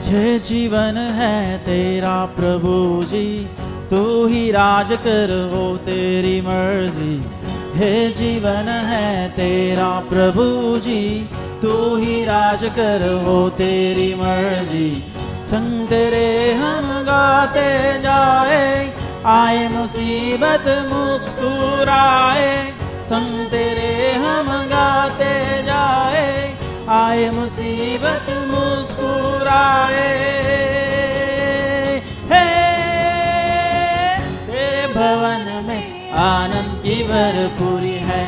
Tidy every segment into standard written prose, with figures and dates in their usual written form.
ये जीवन है तेरा प्रभु जी, तू ही राज कर हो तेरी मर्जी। ये जीवन है तेरा प्रभु जी, तू ही राज कर हो तेरी मर्जी। संग तेरे हम गाते जाए, आए मुसीबत मुस्कुराए। संग तेरे हम गाते जाए, आए मुसीबत मुस्कुराए। हे तेरे भवन में आनंद की भरपूरी है।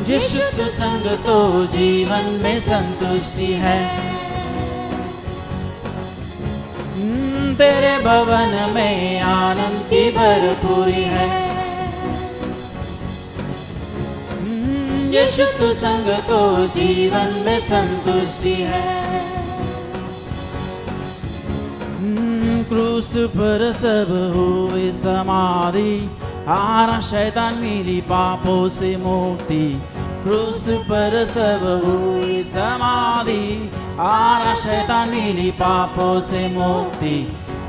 यीशु तू संग तो जीवन में संतुष्टि है। तेरे भवन में आनंद की भरपूरी है। यीशु तू संग तो जीवन में संतुष्टि है। क्रूस पर सब हुए समाधि, हारा शैतान मिली पापों से मुक्ति। क्रूस पर सब हुई समाधि, हारा शैतान मिली पापों से मुक्ति।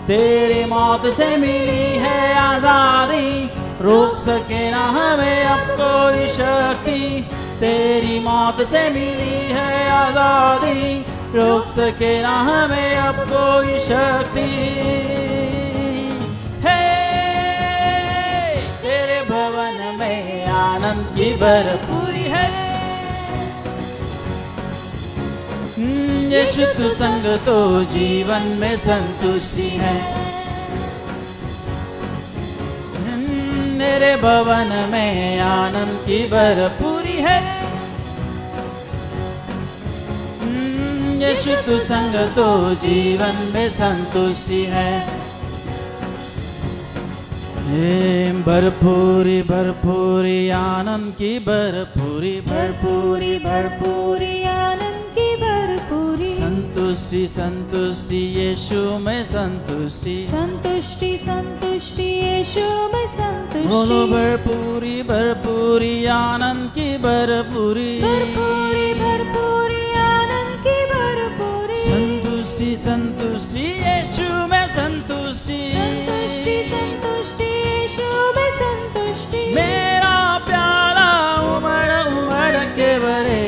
तेरी मौत से मिली है आजादी, रोक सके ना हमें अब कोई शक्ति। तेरी मौत से मिली है आजादी, रोक सके ना हमें अब कोई शक्ति। हे तेरे भवन में आनंद की भरपूरी है। यीशु तू संग तो जीवन में संतुष्टि है। तेरे भवन में आनंद की भरपूरी है। यीशु तू संग तो जीवन में संतुष्टि है। भरपूरी भरपूरी आनंद की भरपूरी, भरपूरी भरपूरी आनंद की भरपूरी। संतुष्टि संतुष्टि यीशु में संतुष्टि, संतुष्टि संतुष्टि यीशु में संतुष्टि। बोलो भरपूरी भरपूरी आनंद की भरपूरी, भरपूरी भरपूरी आनंद की भरपूरी। संतुष्टि संतुष्टि यीशु में संतुष्टि, संतुष्टि संतुष्टि यीशु में संतुष्टि। मेरा प्याला उमड़ उमड़ के भरे,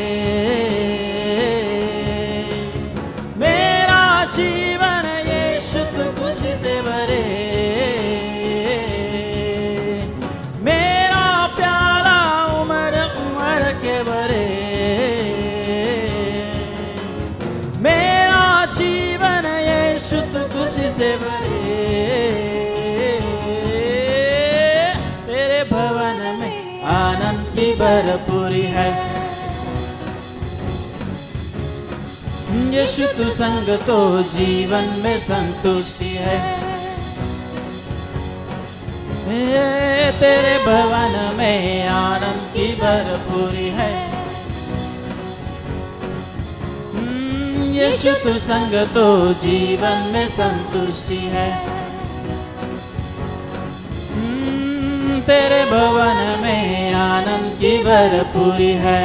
मेरा जीवन यीशु तू खुशी से भरे। मेरा प्याला उमड़ उमड़ के भरे, मेरा जीवन यीशु तू खुशी से भरे। तेरे भवन में आनंद की भरपूरी है। यीशु तू संग तो जीवन में संतुष्टि है। तेरे भवन में आनंद की भरपूरी है। यीशु तू संग तो जीवन में संतुष्टि है। तेरे भवन में आनंद की भरपूरी है।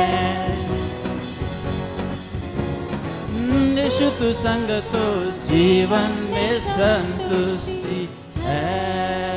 यीशु तू संग तो जीवन में संतुष्टि है।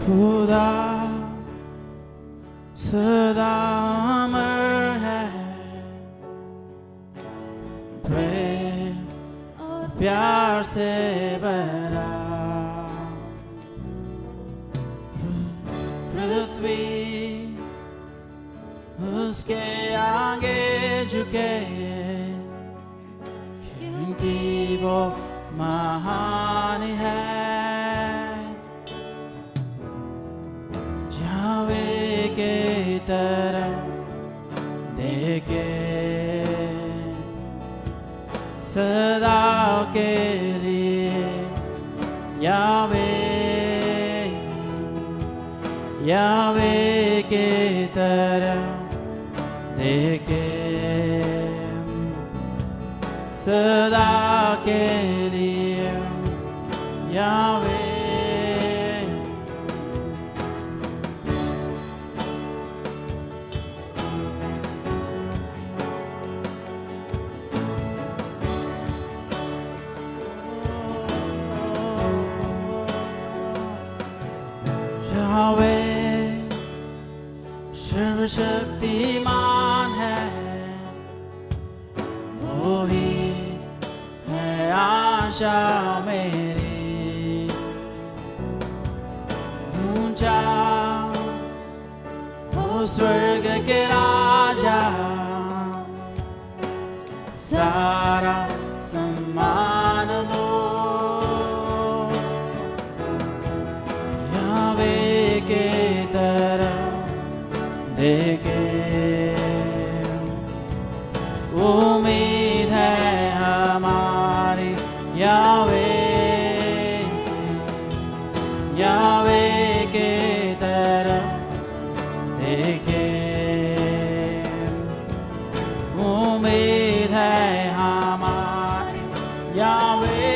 खुदा सदा अमर है, प्रेम और प्यार से भरा। पृथ्वी उसके आगे झुके, क्योंकि वो महान है। तरफ देखे सदा के लिए यावे यावे के तरफ देखे सदा के लिए यावे यावे सर्वशक्तिमान है वो ही है आशा मेरी ऊंचा वो स्वर्ग के राजा सारा सम्मान दो यावे के तरफ देखे उम्मीद है हमारी यावे यावे के तरफ देखे उम्मीद है हमारी यावे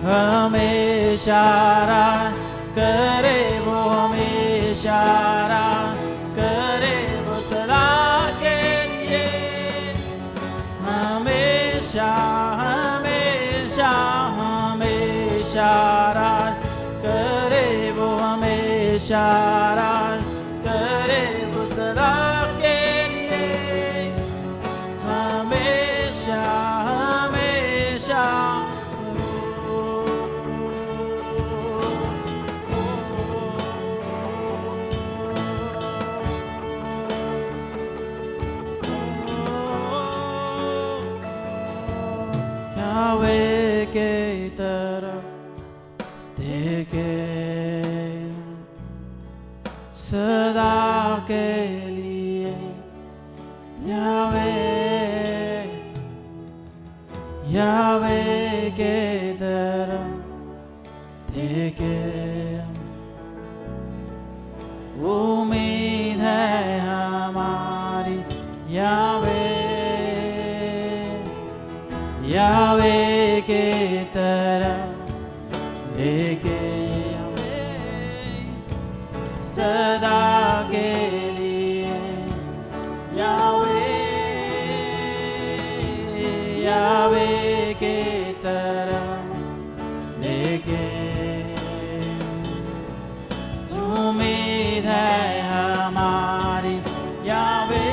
हमेशा करे वो हमेशा करे वो सलाह के लिए हमेशा हमेशा हमेशा करे वो हमेशा करे वो सलाह के लिए हमेशा हमेशा यावे के तरफ देखे सदा के लिए यावे यावे के तरफ देखे उम्मीद है हमारी यावे यावे के तरफ देखे सदा के लिए यावे यावे के तरफ देखे उम्मीद है हमारी यावे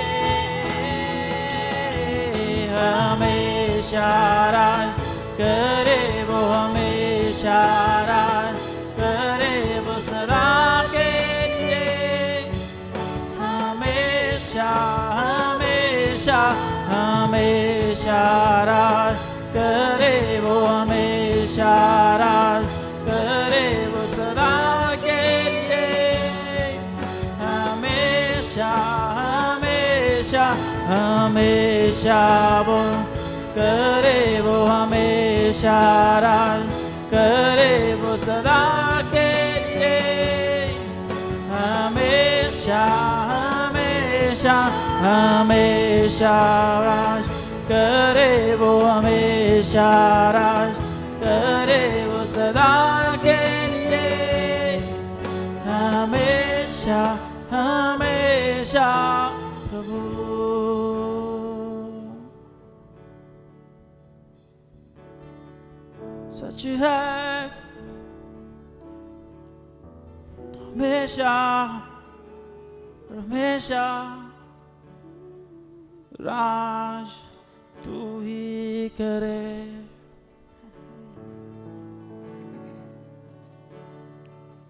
हमेशा करे वो हमेशा करे वो सदा के लिए हमेशा हमेशा हमेशा करे वो हमेशा करे वो सदा के लिए हमेशा हमेशा हमेशा वो करे वो हमेशा करे वो सदा के लिए हमेशा हमेशा हमेशा करे वो हमेशा करे वो सदा के लिए हमेशा हमेशा प्रभु सच है हमेशा हमेशा राज तू ही करे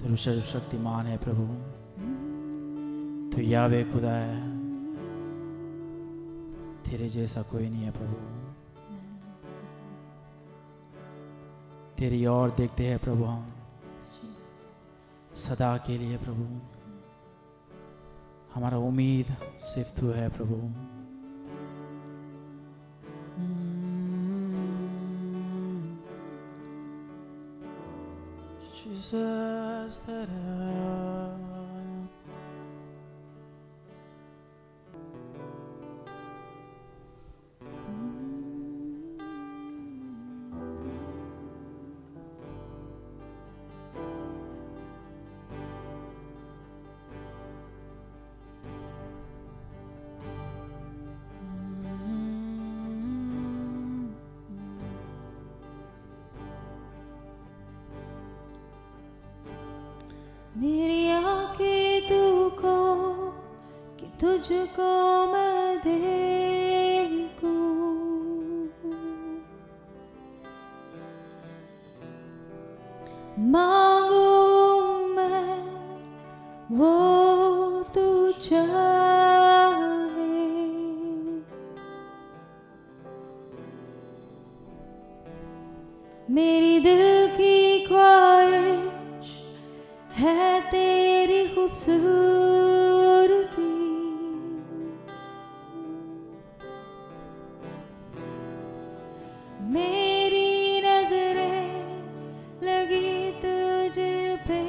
तू सर्वशक्तिमान है प्रभु तू यावे खुदा है तेरे जैसा कोई नहीं है प्रभु तेरी ओर देखते हैं प्रभु हम सदा के लिए प्रभु हमारा उम्मीद सिर्फ तू है प्रभु। Jesus, मेरी आंखें तू को कि तुझको मैं देखूं, मांगू मैं वो तू चाहे, मेरी दिल की ख्वाहिश है तेरी खूबसूरती, मेरी नजरें लगी तुझ पे,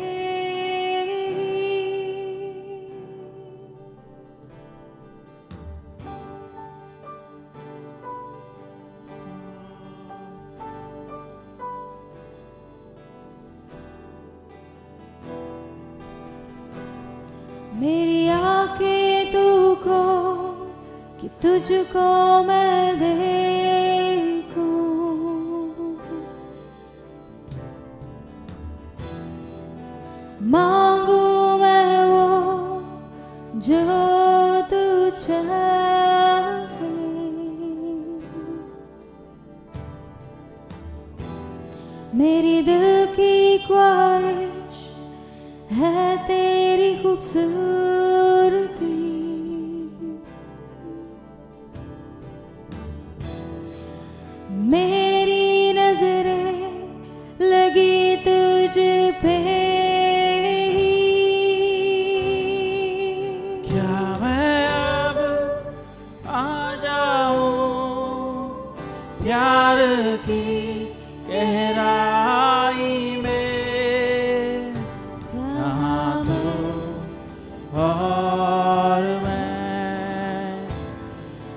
मेरी आंखें तू को कि तुझको मैं देखूं, मांगू मैं वो जो तू चाहे, मेरी दिल की ख्वाहिश है तेरी खूबसूरती, मेरी नजरें लगी तुझ पे, क्या मैं अब आ जाऊं प्यार की गहराई में, जहाँ तू और मैं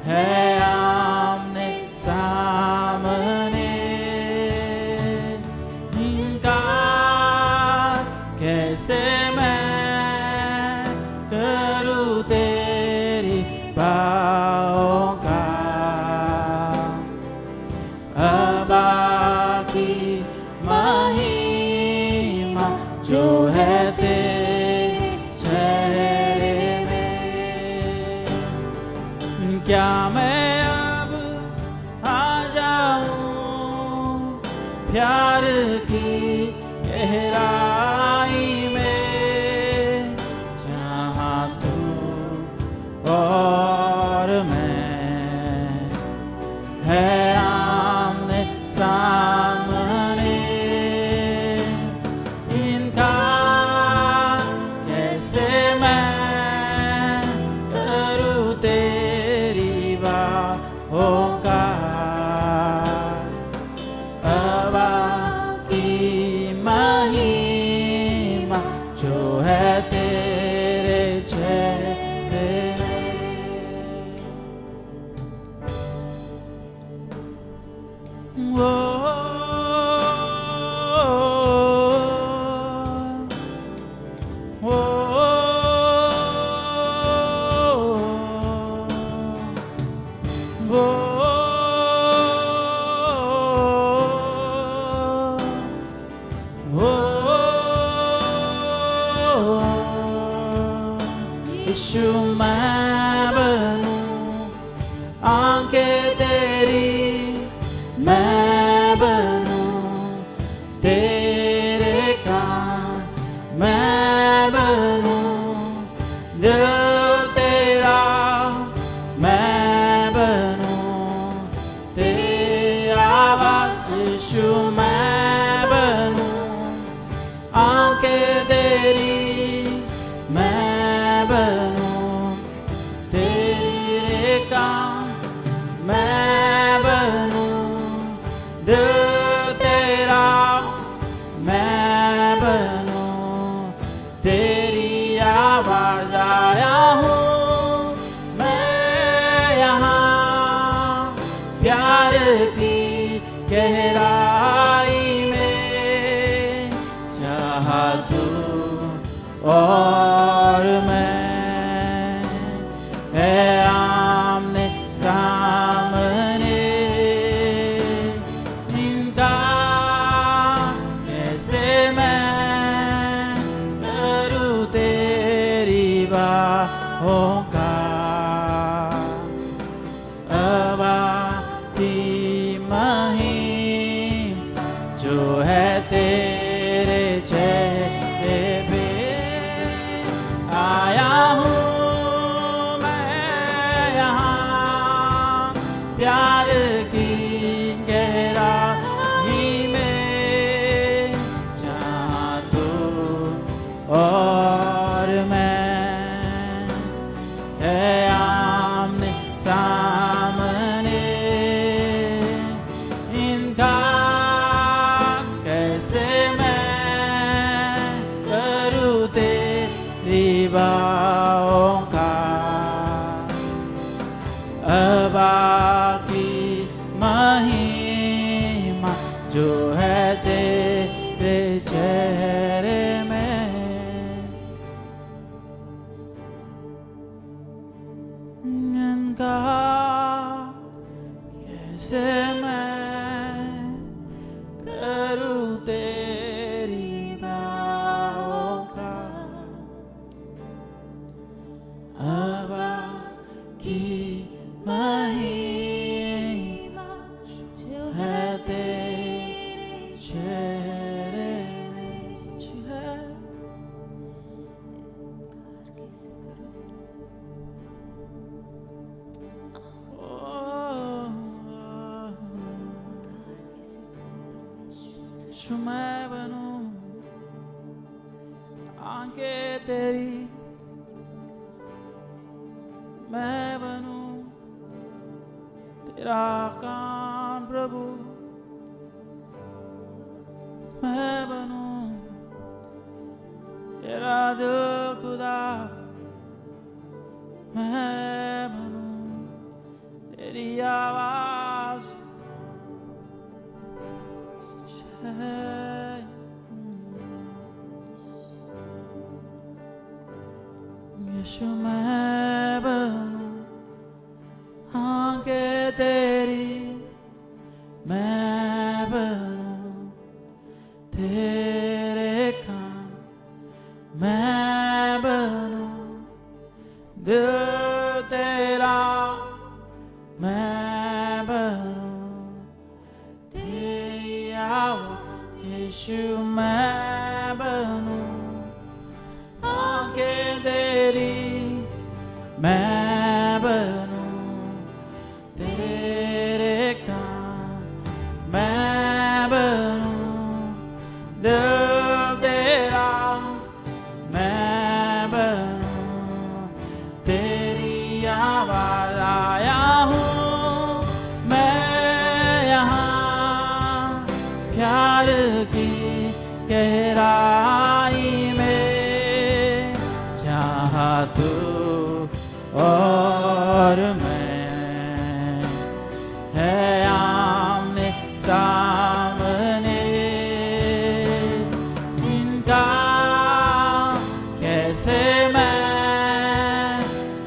है आमने सामने, इनकार कैसे मैं करूँ तेरी बाहों का, अबा की महिमा जो है तेरे चेहरे में, क्या मैं अब आ जाऊं प्यार की गहराई में, जहाँ तू और मैं है आमने सामने, इनका कैसे मैं करूँ तेरी बाहों का, अबा की महिमा जो है तेरे चेहरे में। वो यीशु मैं बनूं आंखें तेरी, मैं बनूं तेरे कान, मैं बनूं दिल तेरा, मैं बनूं तेरी आवाज़, यीशु मैं बनूं आंखें तेरी, मैं बनूं बनूं, तेरी आवाज आया हूँ मैं यहाँ, प्यार की गहराई में, चाहा तू और मैं है आमने सामने, इनका कैसे मैं करूँ तेरी बाहों का, अबा की महिम जो है तेरे चेहरे पे, आया हूँ मैं यहाँ, प्यार की गहराई में, जहाँ तू और मैं है आमने सामने, इनका कैसे मैं करूँ तेरी बाहों का, अबा की महिमा जो है तेरे चेहरे में, इनका कैसे मैं करूँ तेरी बाहों का, अबा की महिमा जो है तेरे चेहरे में, सच है। यीशु मैं बनूं आंखें तेरी, मैं बनूं तेरा कान प्रभु, मैं बनूं तेरा दिल खुदा, मैं बनूं तेरी आवाज, यीशु मैं बनूं आंखें तेरी, मैं बनूं तेरे कान, मैं बनूं दिल तेरा, मैं बनूं तेरी आवाज, यीशु मैं बनूं आंखें तेरी, मैं बनूं तेरे कान, मैं बनूं दिल तेरा, मैं बनूं तेरी आवाज, आया हूँ मैं यहाँ, प्यार की गहराई में, जहाँ तू और मैं है आमने सामने, इनका कैसे मैं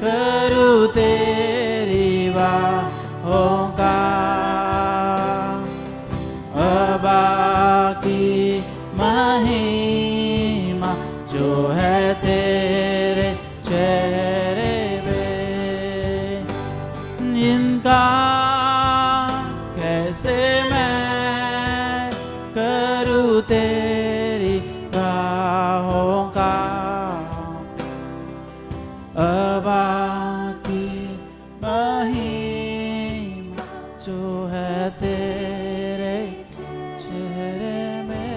करूँ तेरी बाहों का, अबा की महिमा जो है तेरे चेहरे पे, इनका कैसे मैं करूँ तेरी राहों का, अबा की महिमा जो है तेरे चेहरे में,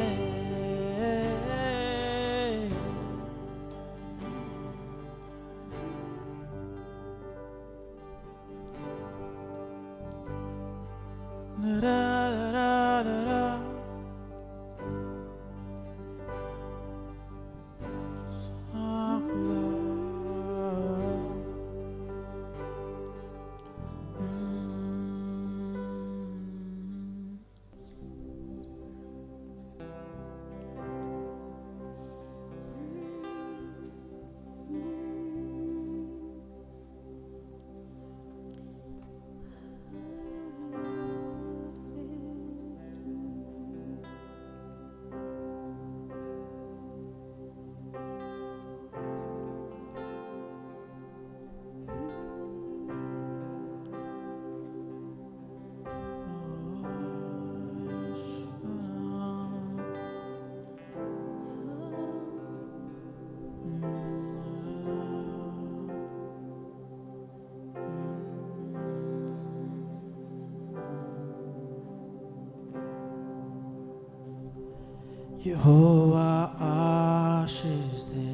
यहोवा आशीष दे,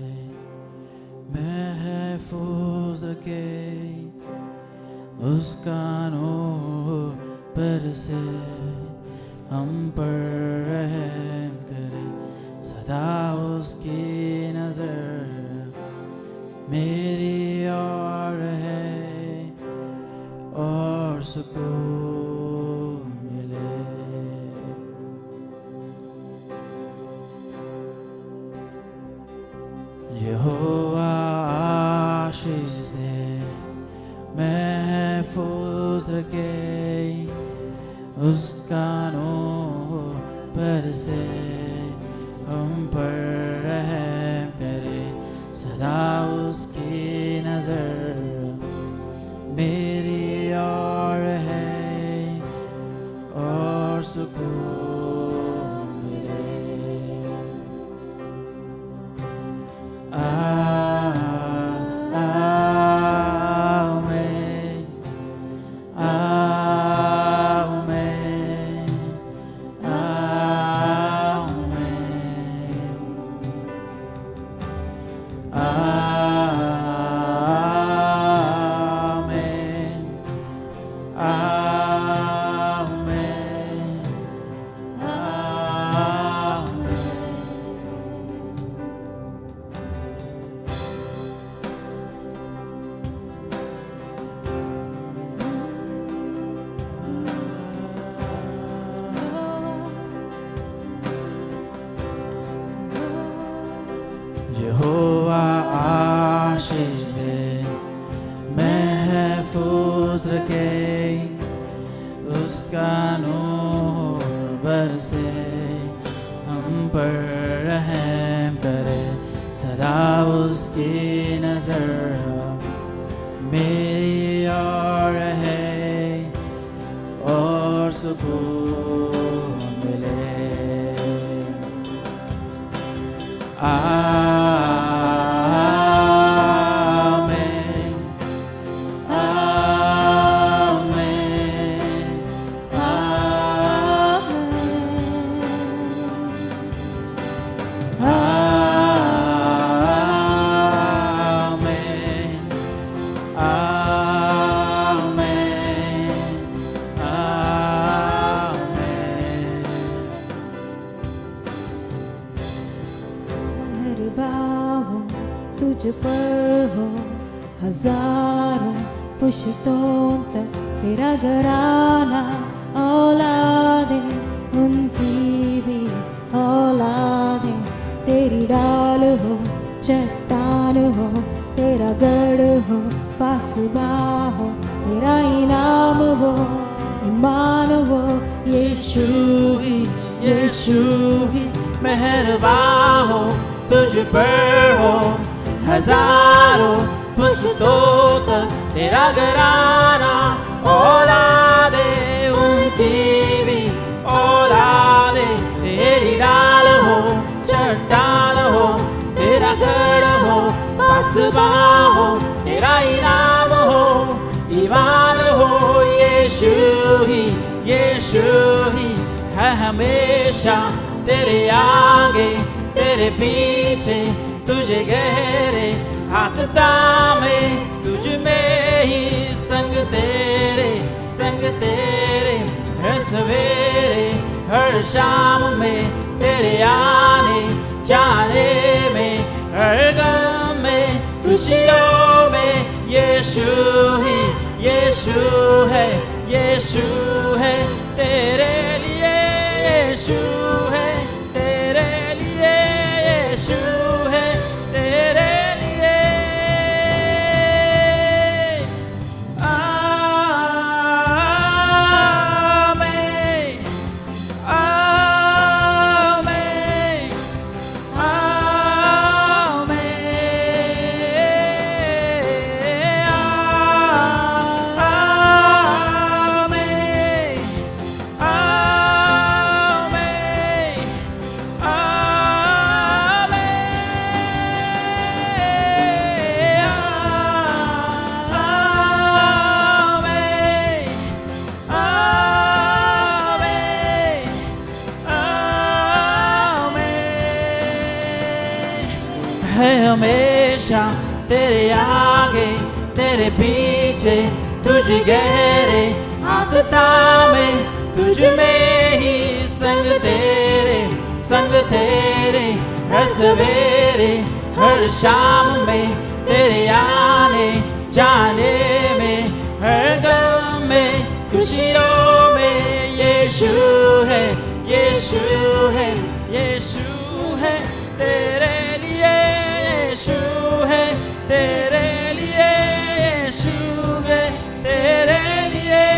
महफूज रखे, उसका नूर पर से हम पर रहम करे, सदा उसकी नजर मेरी ओर है और सुकून मिले। यहोवा आशीष दे, महफूज रखे, उसका नूर पर से हम पर रहम करे, सदा उसकी नजर मेरी ओर है और सुकून मिले। आमीन, आमीन, यहोवा आशीष दे, महफूज रखे, उसका नूर बरसे, हम पर रहम करे, सदा उसकी नजर मेरी ओर है और सुकून मिले। आमीन, आमीन, आमीन, आमीन, मेहरबान तुझ पर हो, हजारों पुश्तों तक तेरा घराना, औलादे उनकी भी औलादे, तेरी डाल हो, चट्टान हो, तेरा गढ़ हो, पासबा हो, तेरा इनाम हो, ईमान हो, यीशु ही, यीशु ही मेहरबान हो, तुझ पर हो, हजारों पुश्तों तक तेरा घराना, औलादे उनकी भी औलादे, तेरी डाल हो, चट्टान हो, तेरा गढ़ हो, पासबा हो, तेरा इनाम हो, ईमान हो, यीशु ही है हमेशा तेरे आगे तेरे पीछे, तुझे गहरे हाथ थामे, तुझ में ही संग तेरे हर सवेरे हर शाम में, तेरे आने जाने में, हर गम में खुशियों में, यीशु है तेरे लिए, यीशु है तेरे लिए, यीशु है तेरे लिए। आमीन, आमीन, आमीन, है हमेशा तेरे आगे तेरे पीछे, तुझ गहरे हाथ थामे, तुझ में ही संग तेरे हर सवेरे हर शाम में, तेरे आने जाने में, हर गम में खुशियों में। यीशु है, यीशु है, यीशु है तेरे लिए, यीशु है तेरे लिए, यीशु है तेरे लिए।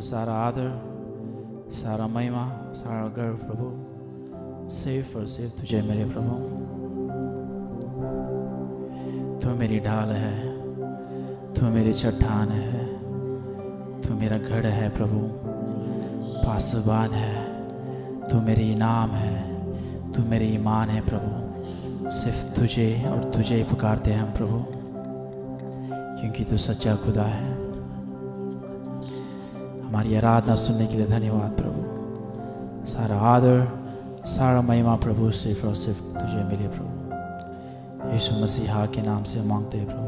सारा आदर, सारा महिमा, सारा गर्व प्रभु सिर्फ और सिर्फ तुझे मेरे प्रभु। तू मेरी ढाल है, तू मेरी चट्टान है, तू मेरा गढ़ है प्रभु, पासबान है, तू मेरी इनाम है, तू मेरी ईमान है प्रभु। सिर्फ तुझे और तुझे ही पुकारते हैं हम प्रभु, क्योंकि तू सच्चा खुदा है। हमारी आराधना सुनने के लिए धन्यवाद प्रभु। सारा आदर, सारा महिमा प्रभु सिर्फ और सिर्फ तुझे मिले प्रभु। यीशु मसीहा के नाम से मांगते हैं प्रभु।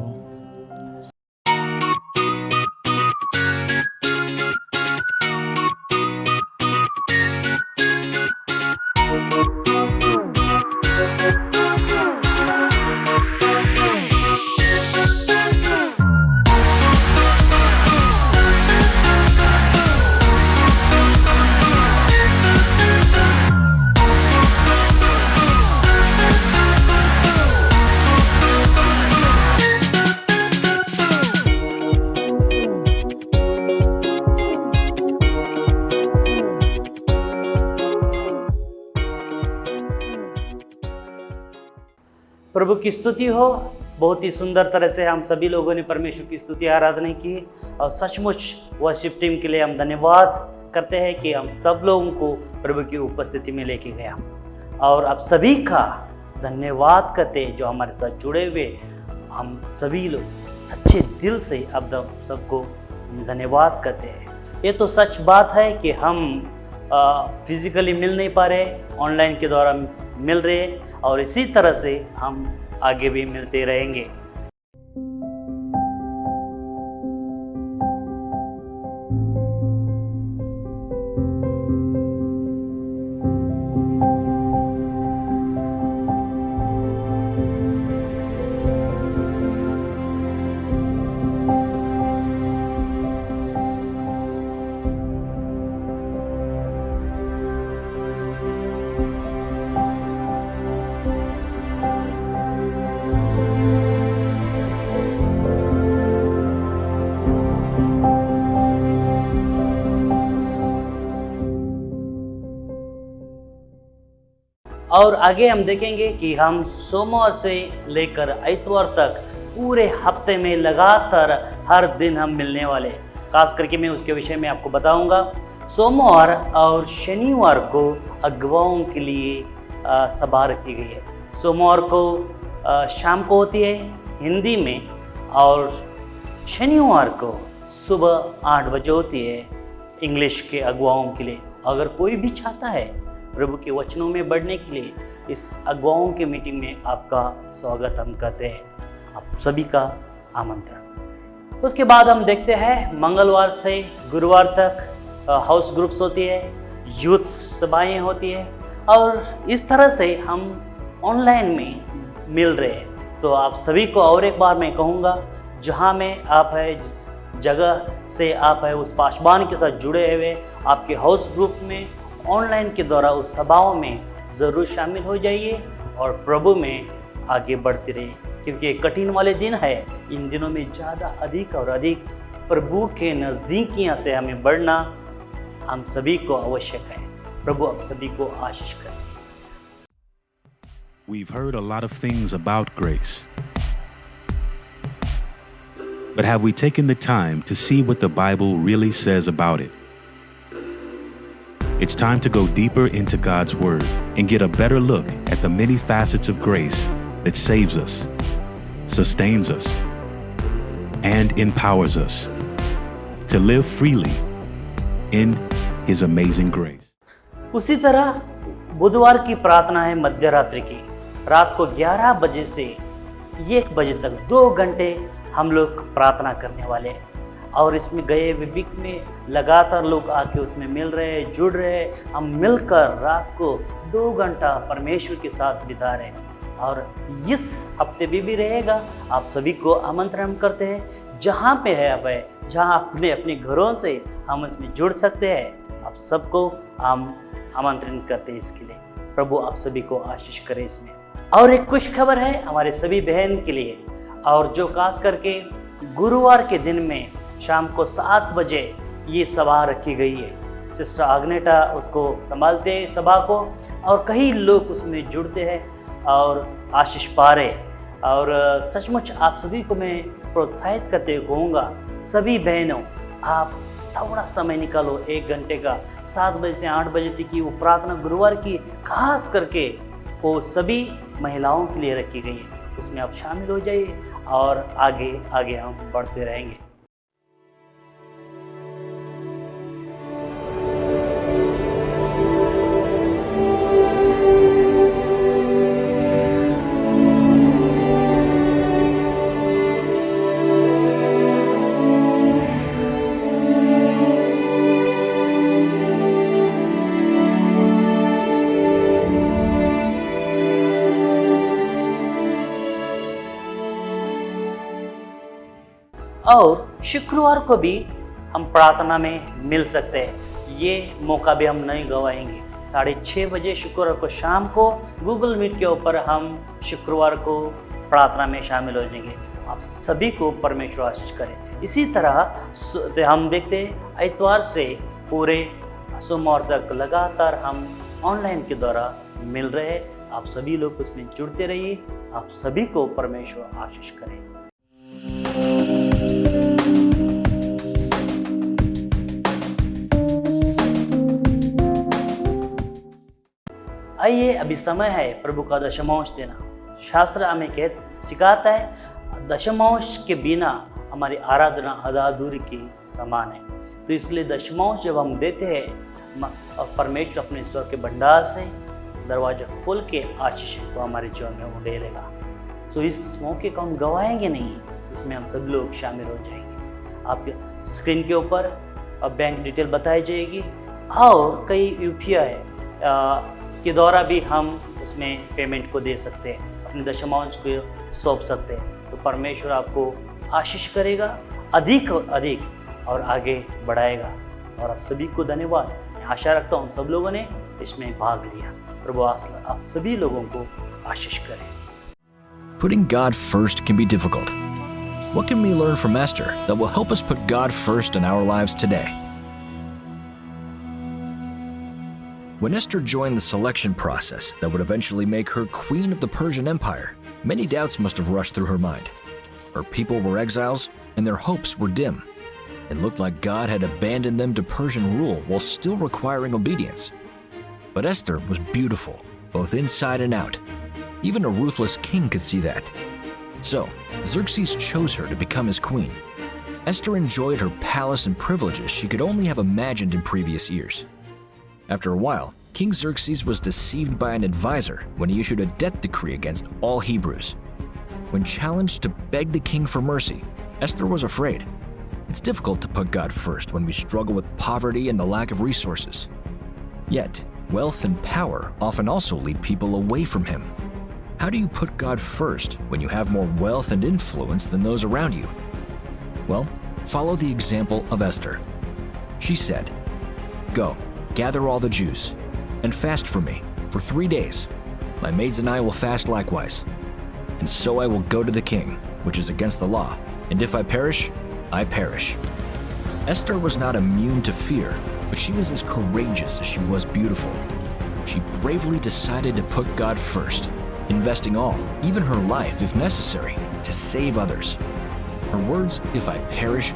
प्रभु की स्तुति हो। बहुत ही सुंदर तरह से हम सभी लोगों ने परमेश्वर की स्तुति आराधना की और सचमुच वर्शिप टीम के लिए हम धन्यवाद करते हैं कि हम सब लोगों को प्रभु की उपस्थिति में लेके गया। और आप सभी का धन्यवाद करते हैं जो हमारे साथ जुड़े हुए हम सभी लोग सच्चे दिल से अब सबको धन्यवाद करते हैं। ये तो सच बात है कि हम फिजिकली मिल नहीं पा रहे, ऑनलाइन के द्वारा मिल रहे, और इसी तरह से हम आगे भी मिलते रहेंगे। और आगे हम देखेंगे कि हम सोमवार से लेकर इतवार तक पूरे हफ्ते में लगातार हर दिन हम मिलने वाले, खास करके मैं उसके विषय में आपको बताऊंगा। सोमवार और शनिवार को अगुवाओं के लिए सभा रखी गई है। सोमवार को शाम को होती है हिंदी में, और शनिवार को सुबह 8 बजे होती है इंग्लिश के अगुवाओं के लिए। अगर कोई भी चाहता है प्रभु के वचनों में बढ़ने के लिए, इस अगुवाओं के मीटिंग में आपका स्वागत हम करते हैं। आप सभी का आमंत्रण। उसके बाद हम देखते हैं मंगलवार से गुरुवार तक हाउस ग्रुप्स होती है, यूथ सभाएं होती है, और इस तरह से हम ऑनलाइन में मिल रहे हैं। तो आप सभी को और एक बार मैं कहूँगा, जहाँ में आप है, जिस जगह से आप है, उस पाशबान के साथ जुड़े हुए आपके हाउस ग्रुप में ऑनलाइन के द्वारा उस सभाओं में ज़रूर शामिल हो जाइए और प्रभु में आगे बढ़ते रहिए, क्योंकि ये कठिन वाले दिन है। इन दिनों में ज़्यादा अधिक और अधिक प्रभु के नज़दीकियाँ से हमें बढ़ना हम सभी को आवश्यक है। प्रभु आप सभी को आशीष करें। We've heard a lot of things about grace. But have we taken the time to see what the Bible really says about it? It's time to go deeper into God's Word and get a better look at the many facets of grace that saves us, sustains us, and empowers us to live freely in His amazing grace. उसी तरह बुधवार की प्रार्थना है मध्य रात्रि की। रात को 11 बजे से 1 बजे तक 2 घंटे हम लोग प्रार्थना करने वाले हैं, और इसमें गए वीक में लगातार लोग आके उसमें मिल रहे हैं, जुड़ रहे हैं। हम मिलकर रात को 2 घंटा परमेश्वर के साथ बिता रहे हैं, और इस हफ्ते भी रहेगा। आप सभी को आमंत्रण करते हैं, जहाँ पे है आप है, जहाँ अपने अपने घरों से हम इसमें जुड़ सकते हैं। आप सबको हम आमंत्रण करते हैं इसके लिए। प्रभु आप सभी को आशीष करे इसमें। और एक खुश खबर है हमारे सभी बहन के लिए, और जो खास करके गुरुवार के दिन में शाम को 7 बजे ये सभा रखी गई है। सिस्टर आग्नेटा उसको संभालते हैं सभा को, और कई लोग उसमें जुड़ते हैं और आशीष पा रहे। और सचमुच आप सभी को मैं प्रोत्साहित करते हुए कहूँगा, सभी बहनों आप थोड़ा समय निकालो 1 घंटे का, 7 बजे से 8 बजे तक की वो प्रार्थना गुरुवार की खास करके वो सभी महिलाओं के लिए रखी गई है। उसमें आप शामिल हो जाइए और आगे आगे हम बढ़ते रहेंगे। और शुक्रवार को भी हम प्रार्थना में मिल सकते हैं। ये मौका भी हम नहीं गंवाएंगे। 6:30 बजे शुक्रवार को शाम को गूगल मीट के ऊपर हम शुक्रवार को प्रार्थना में शामिल हो जाएंगे। आप सभी को परमेश्वर आशीष करें। इसी तरह हम देखते हैं इतवार से पूरे सोमवार तक लगातार हम ऑनलाइन के द्वारा मिल रहे हैं। आप सभी लोग उसमें जुड़ते रहिए। आप सभी को परमेश्वर आशीष करें। आइए अभी समय है प्रभु का दशमांश देना। शास्त्र हमें सिखाता है दशमांश के बिना हमारी आराधना अधूरी की समान है। तो इसलिए दशमांश जब हम देते हैं परमेश्वर अपने ईश्वर के भंडार से दरवाजा खोल के आशीष को हमारे जीवन में उड़ेलेगा। तो इस मौके को हम गवाएंगे नहीं, इसमें हम सब लोग शामिल हो जाएंगे। आपके स्क्रीन के ऊपर बैंक डिटेल बताई जाएगी और कई UPI के द्वारा भी हम उसमें पेमेंट को दे सकते हैं, अपने दशमांश को सौंप सकते हैं। तो परमेश्वर आपको आशीष करेगा, अधिक और अधिक और आगे बढ़ाएगा। और आप सभी को धन्यवाद। मैं आशा रखता हूँ सब लोगों ने इसमें भाग लिया। प्रभु आप सभी लोगों को आशीष करें। Putting God first can be difficult. What can we learn from Esther that will help us put God first in our lives today? When Esther joined the selection process that would eventually make her queen of the Persian Empire, many doubts must have rushed through her mind. Her people were exiles, and their hopes were dim. It looked like God had abandoned them to Persian rule while still requiring obedience. But Esther was beautiful, both inside and out. Even a ruthless king could see that. So, Xerxes chose her to become his queen. Esther enjoyed her palace and privileges she could only have imagined in previous years. After a while, King Xerxes was deceived by an advisor when he issued a death decree against all Hebrews. When challenged to beg the king for mercy, Esther was afraid. It's difficult to put God first when we struggle with poverty and the lack of resources. Yet, wealth and power often also lead people away from Him. How do you put God first when you have more wealth and influence than those around you? Well, follow the example of Esther. She said, "Go, gather all the Jews, and fast for me for 3 days. My maids and I will fast likewise. And so I will go to the king, which is against the law, and if I perish, I perish." Esther was not immune to fear, but she was as courageous as she was beautiful. She bravely decided to put God first, investing all, even her life if necessary, to save others. Her words, "If I perish,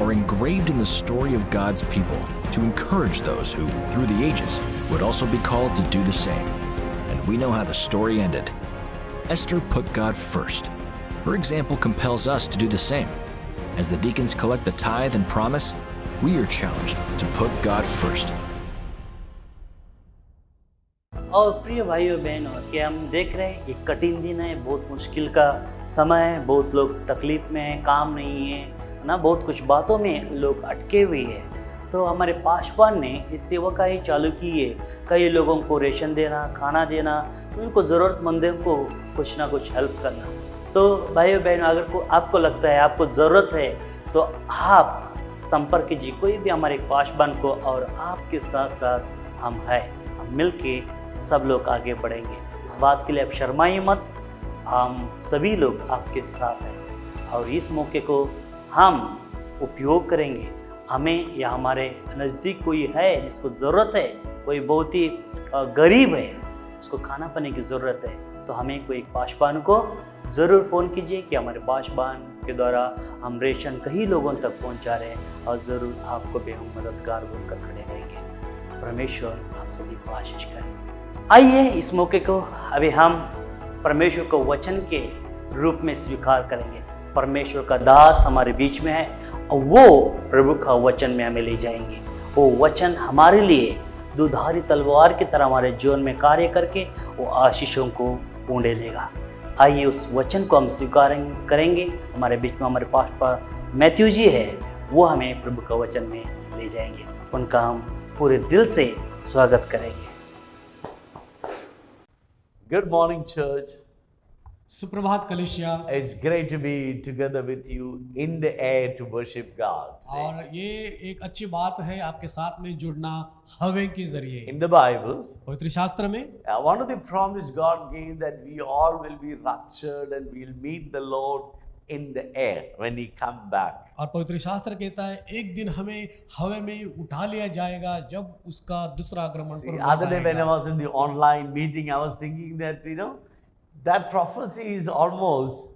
are engraved in the story of God's people to encourage those who, through the ages, would also be called to do the same. And we know how the story ended. Esther put God first. Her example compels us to do the same. As the deacons collect the tithe and promise, we are challenged to put God first. और प्रिय भाइयों बहनों, कि हम देख रहे हैं एक कठिन दिन है, बहुत मुश्किल का समय है, बहुत लोग तकलीफ में हैं, काम नहीं है ना, बहुत कुछ बातों में लोग अटके हुए हैं। तो हमारे पासवान ने इस सेवा का ही चालू की है, कई लोगों को रेशन देना, खाना देना, उनको ज़रूरतमंदों को कुछ ना कुछ हेल्प करना। तो भाइयों बहनों, अगर आपको लगता है आपको ज़रूरत है तो आप संपर्क कीजिए कोई भी हमारे पासवान को, और आपके साथ साथ हम हैं, हम मिल के सब लोग आगे बढ़ेंगे। इस बात के लिए आप शर्माइए मत, हम सभी लोग आपके साथ हैं और इस मौके को हम उपयोग करेंगे। हमें या हमारे नज़दीक कोई है जिसको ज़रूरत है, कोई बहुत ही गरीब है, उसको खाना पाने की ज़रूरत है, तो हमें कोई पासवान को ज़रूर फ़ोन कीजिए कि हमारे पासवान के द्वारा हम रेशन कई लोगों तक पहुंचा रहे हैं, और ज़रूर आपको भी हम मददगार बनकर खड़े रहेंगे। परमेश्वर आप सभी को आशीष करें। आइए इस मौके को अभी हम परमेश्वर को वचन के रूप में स्वीकार करेंगे। परमेश्वर का दास हमारे बीच में है और वो प्रभु का वचन में हमें ले जाएंगे। वो वचन हमारे लिए दुधारी तलवार की तरह हमारे जीवन में कार्य करके वो आशीषों को ऊँडे लेगा। आइए उस वचन को हम स्वीकार करेंगे। हमारे बीच में हमारे पास मैथ्यू जी है, वो हमें प्रभु का वचन में ले जाएंगे। उनका हम पूरे दिल से स्वागत करेंगे। Good morning, church. सुप्रभात कलीसिया। It's great to be together with you in the air to worship God. और ये एक अच्छी बात है आपके साथ में जुड़ना हवे के जरिए। In the Bible, पवित्र शास्त्र में one of the promises God gave that we all will be raptured and we'll meet the Lord in the air when He come back. और पवित्र शास्त्र कहता है एक दिन हमें हवे में उठा लिया जाएगा जब उसका दूसरा आगमन See, पर other day when I was in the online meeting, I was thinking that that prophecy is almost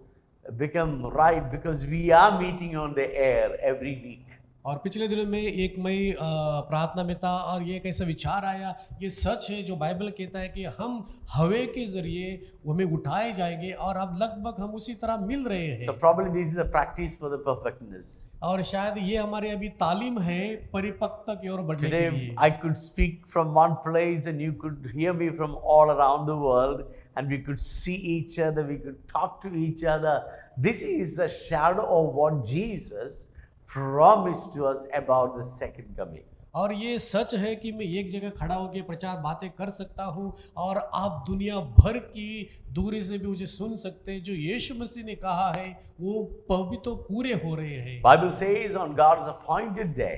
become right because we are meeting on the air every week. और पिछले दिनों में एक मई प्रार्थना में था और ये एक ऐसा विचार आया, ये सच है जो बाइबल कहता है कि हम हवा के जरिए हमें उठाए जाएंगे और अब लगभग हम उसी तरह मिल रहे So हैं। probably this is a practice for the perfectness. और शायद ये हमारे अभी तालीम है परिपक्वता की ओर बढ़ने के Today लिए। I could speak from one place and you could hear me from all around the world and we could see each other, we could talk to each other. This is a shadow of what Jesus promised to us about the second coming. और ये सच है कि मैं एक जगह खड़ा होकर प्रचार बातें कर सकता हूँ और आप दुनिया भर की दूरी से भी मुझे सुन सकते हैं। जो यीशु मसीह ने कहा है वो भी तो पूरे हो रहे हैं। Bible says on God's appointed day,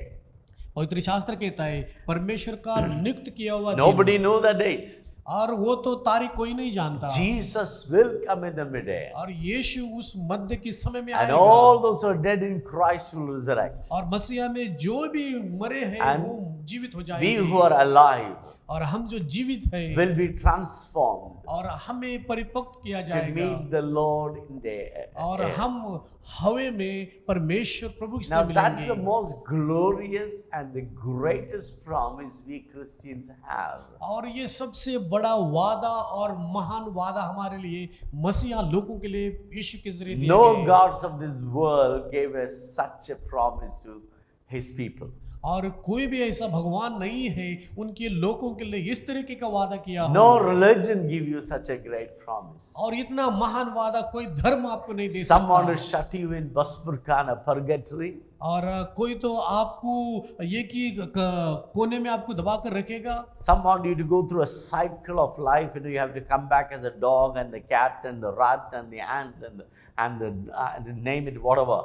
पवित्र शास्त्र कहता है परमेश्वर का नियुक्त किया हुआ nobody दिन, know the date. और वो तो तारीख कोई नहीं जानता। Jesus will come in the midday. और यीशु उस मध्य के समय में And आएगा all those who are dead in Christ will resurrect. और मसीहा में जो भी मरे हैं And वो जीवित हो We जाएंगे who are alive और हम जो जीवित हैं will be transformed और हमें परिपक्व किया to जाएगा meet the Lord in the air. और हम हवे में परमेश्वर प्रभु से Now that's the मिलेंगे। most glorious and the greatest promise we Christians have. और ये सबसे बड़ा वादा और महान वादा हमारे लिए मसीहा लोगों के लिए यीशु के जरिए दिया No गया है। gods of this world gave us such a promise to his people. और कोई भी ऐसा भगवान नहीं है उनके लोगों के लिए इस तरीके का वादा किया हो। No religion give you such a great promise. और इतना महान वादा कोई धर्म आपको नहीं दे Some want to सकता। shut you in Basburkana purgatory. और कोई तो आपको ये कि कोने में आपको दबा कर रखेगा। Some want you to go through a cycle of life. You have to come back as a dog and the cat and the rat and the ants and name it whatever.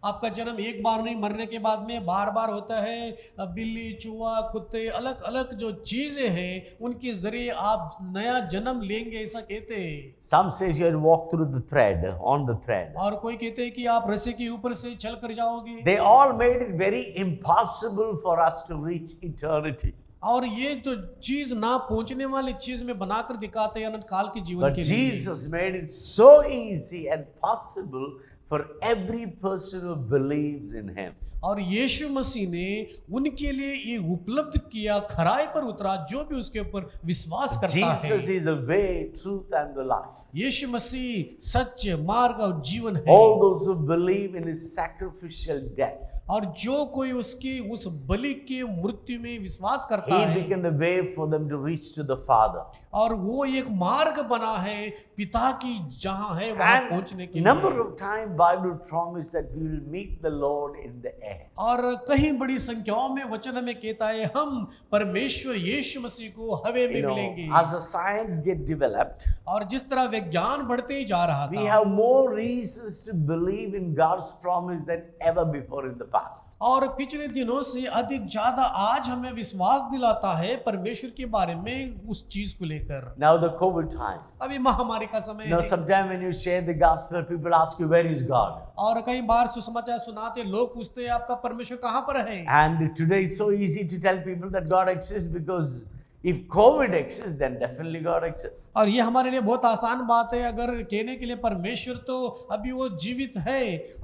आपका जन्म एक बार नहीं, मरने के बाद में बार बार होता है। बिल्ली, चूहा, कुत्ते, अलग अलग जो चीजें हैं उनके जरिए आप नया जन्म लेंगे ऐसा कहते हैं। Some says you have to walk through the thread, on the thread. और कोई कहते हैं कि आप रस्सी के ऊपर से चल कर जाओगे। They all made it very impossible for us to reach eternity. और ये तो चीज ना पहुंचने वाली चीज में बनाकर दिखाते हैं अनंत काल के जीवन But के लिए। Jesus made it so easy and possible for every person who believes in him. और यीशु मसीह ने उनके लिए ये उपलब्ध किया, खराई पर उतरा जो भी उसके ऊपर विश्वास करता Jesus है। is the way, truth and the life. यीशु मसीह सत्य, मार्ग और जीवन है। All those who believe in his sacrificial death, और जो कोई उसकी उस बलि के मृत्यु में विश्वास करता he है became the way for them to reach to the Father. और वो एक मार्ग बना है पिता की जहां है वहां पहुंचने के And number लिए। of times Bible promised that we will meet the Lord in the air. और कहीं बड़ी संख्याओं में वचन हमें कहता है हम परमेश्वर यीशु मसीह को हवे में मिलेंगे। As the science get developed, और जिस तरह विज्ञान बढ़ते ही जा रहा we था have more reasons to believe in God's promise than ever before in the past. और पिछले दिनों से अधिक ज्यादा आज हमें विश्वास दिलाता है परमेश्वर के बारे में उस चीज को लेकर। Now the COVID time. अभी महामारी का समय है Sometime when you share the gospel, people ask you, where is God? और कई बार सुसमाचार सुनाते लोग पूछते हैं आपका परमेश्वर कहाँ पर है। And today it's so easy to tell people that God exists because if COVID exists, then definitely God exists. और ये हमारे लिए बहुत आसान बात है अगर कहने के लिए परमेश्वर तो अभी वो जीवित है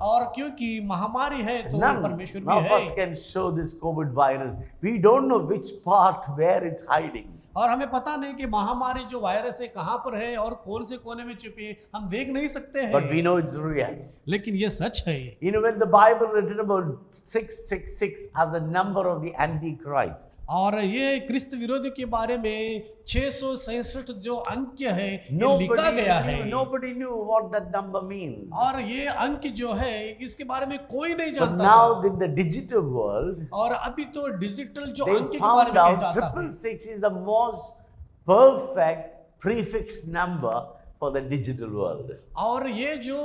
और क्योंकि महामारी है तो None परमेश्वर of भी us है। can show this COVID virus. We don't know which part where it's hiding. और हमें पता नहीं कि महामारी जो वायरस है कहाँ पर है और कौन से कोने में छुपी है, हम देख नहीं सकते हैं। But we know it's real. लेकिन ये सच है। You know, when the Bible written about 666 as the number of the Antichrist, और ये क्रिस्त विरोधी के बारे में 667 जो अंक है ये लिखा गया है। nobody knew what that number means. और ये अंक जो है इसके बारे में कोई नहीं But जानता now था। in the digital world, और अभी तो डिजिटल जो they अंक के बारे found में कहा out जाता है 666 is the most perfect prefix number for the digital world. और ये जो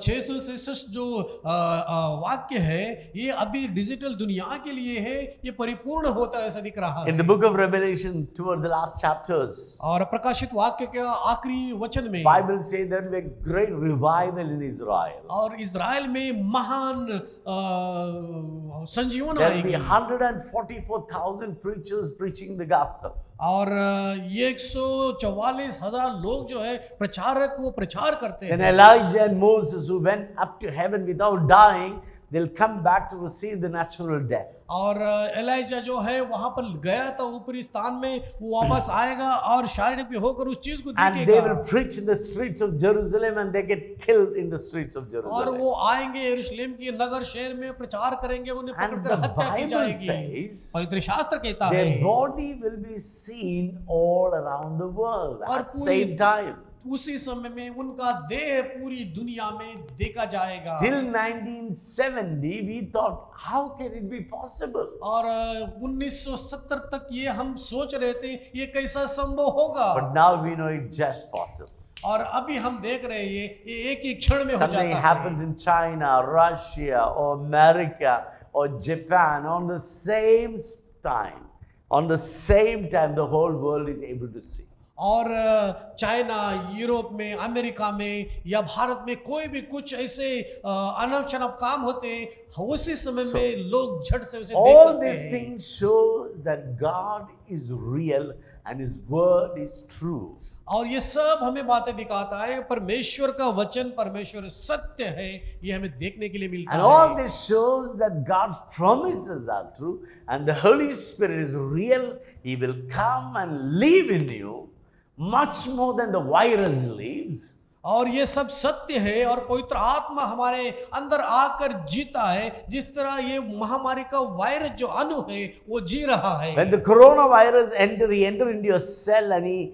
666 जो वाक्य है ये अभी डिजिटल दुनिया के लिए है, ये परिपूर्ण होता है ऐसा दिख रहा In है। the book of Revelation, toward the last chapters, और प्रकाशित वाक्य के आखिरी वचन में Bible says there will be a great revival in Israel. और इज़राइल में महान संजीवन There will be आएगी 144,000 preachers preaching the gospel. और ये 144,000 लोग जो है प्रचारक वो प्रचार करते Then हैं। Elijah and Moses, who went up to heaven without dying, they'll come back to receive the natural death. और एलाइजा जो है वहां पर गया था ऊपरी स्थान में, वो वापस आएगा और शारीरिक भी होकर उस चीज को And they देखेगा। will preach in the streets of Jerusalem and they get killed in the streets of और Jerusalem. वो आएंगे यरूशलेम के नगर शहर में प्रचार करेंगे, उन्हें And पकड़कर the हत्या की Bible जाएगी। says पवित्र शास्त्र कहता है their body will be seen all around the world और at the पूरी- same time. उसी समय में उनका देह पूरी दुनिया में देखा जाएगा। Till 1970, we thought, how can it be possible? और 1970 तक ये हम सोच रहे थे ये कैसा संभव होगा, But now we know it's just possible. और अभी हम देख रहे हैं ये एक ही क्षण में हो Something जाता happens है। in China, Russia, or America, or Japan on the same time. On the same time, the whole world is able to see. और चाइना, यूरोप में, अमेरिका में या भारत में कोई भी कुछ ऐसे अनब शनब काम होते हैं, उसी समय में लोग झट से उसे देख All सकते these हैं। things shows that God is real and His word is true. और ये सब हमें बातें दिखाता है, परमेश्वर का वचन परमेश्वर सत्य है, ये हमें देखने के लिए मिलता And all है। this shows that God's promises are true and the Holy Spirit is real. He will come and live in you much more than the virus lives. और ये सब सत्य है और पवित्र आत्मा हमारे अंदर आकर जीता है, जिस तरह ये महामारी का वायरस जो अणु है वो जी रहा है। When the coronavirus he entered into your cell and he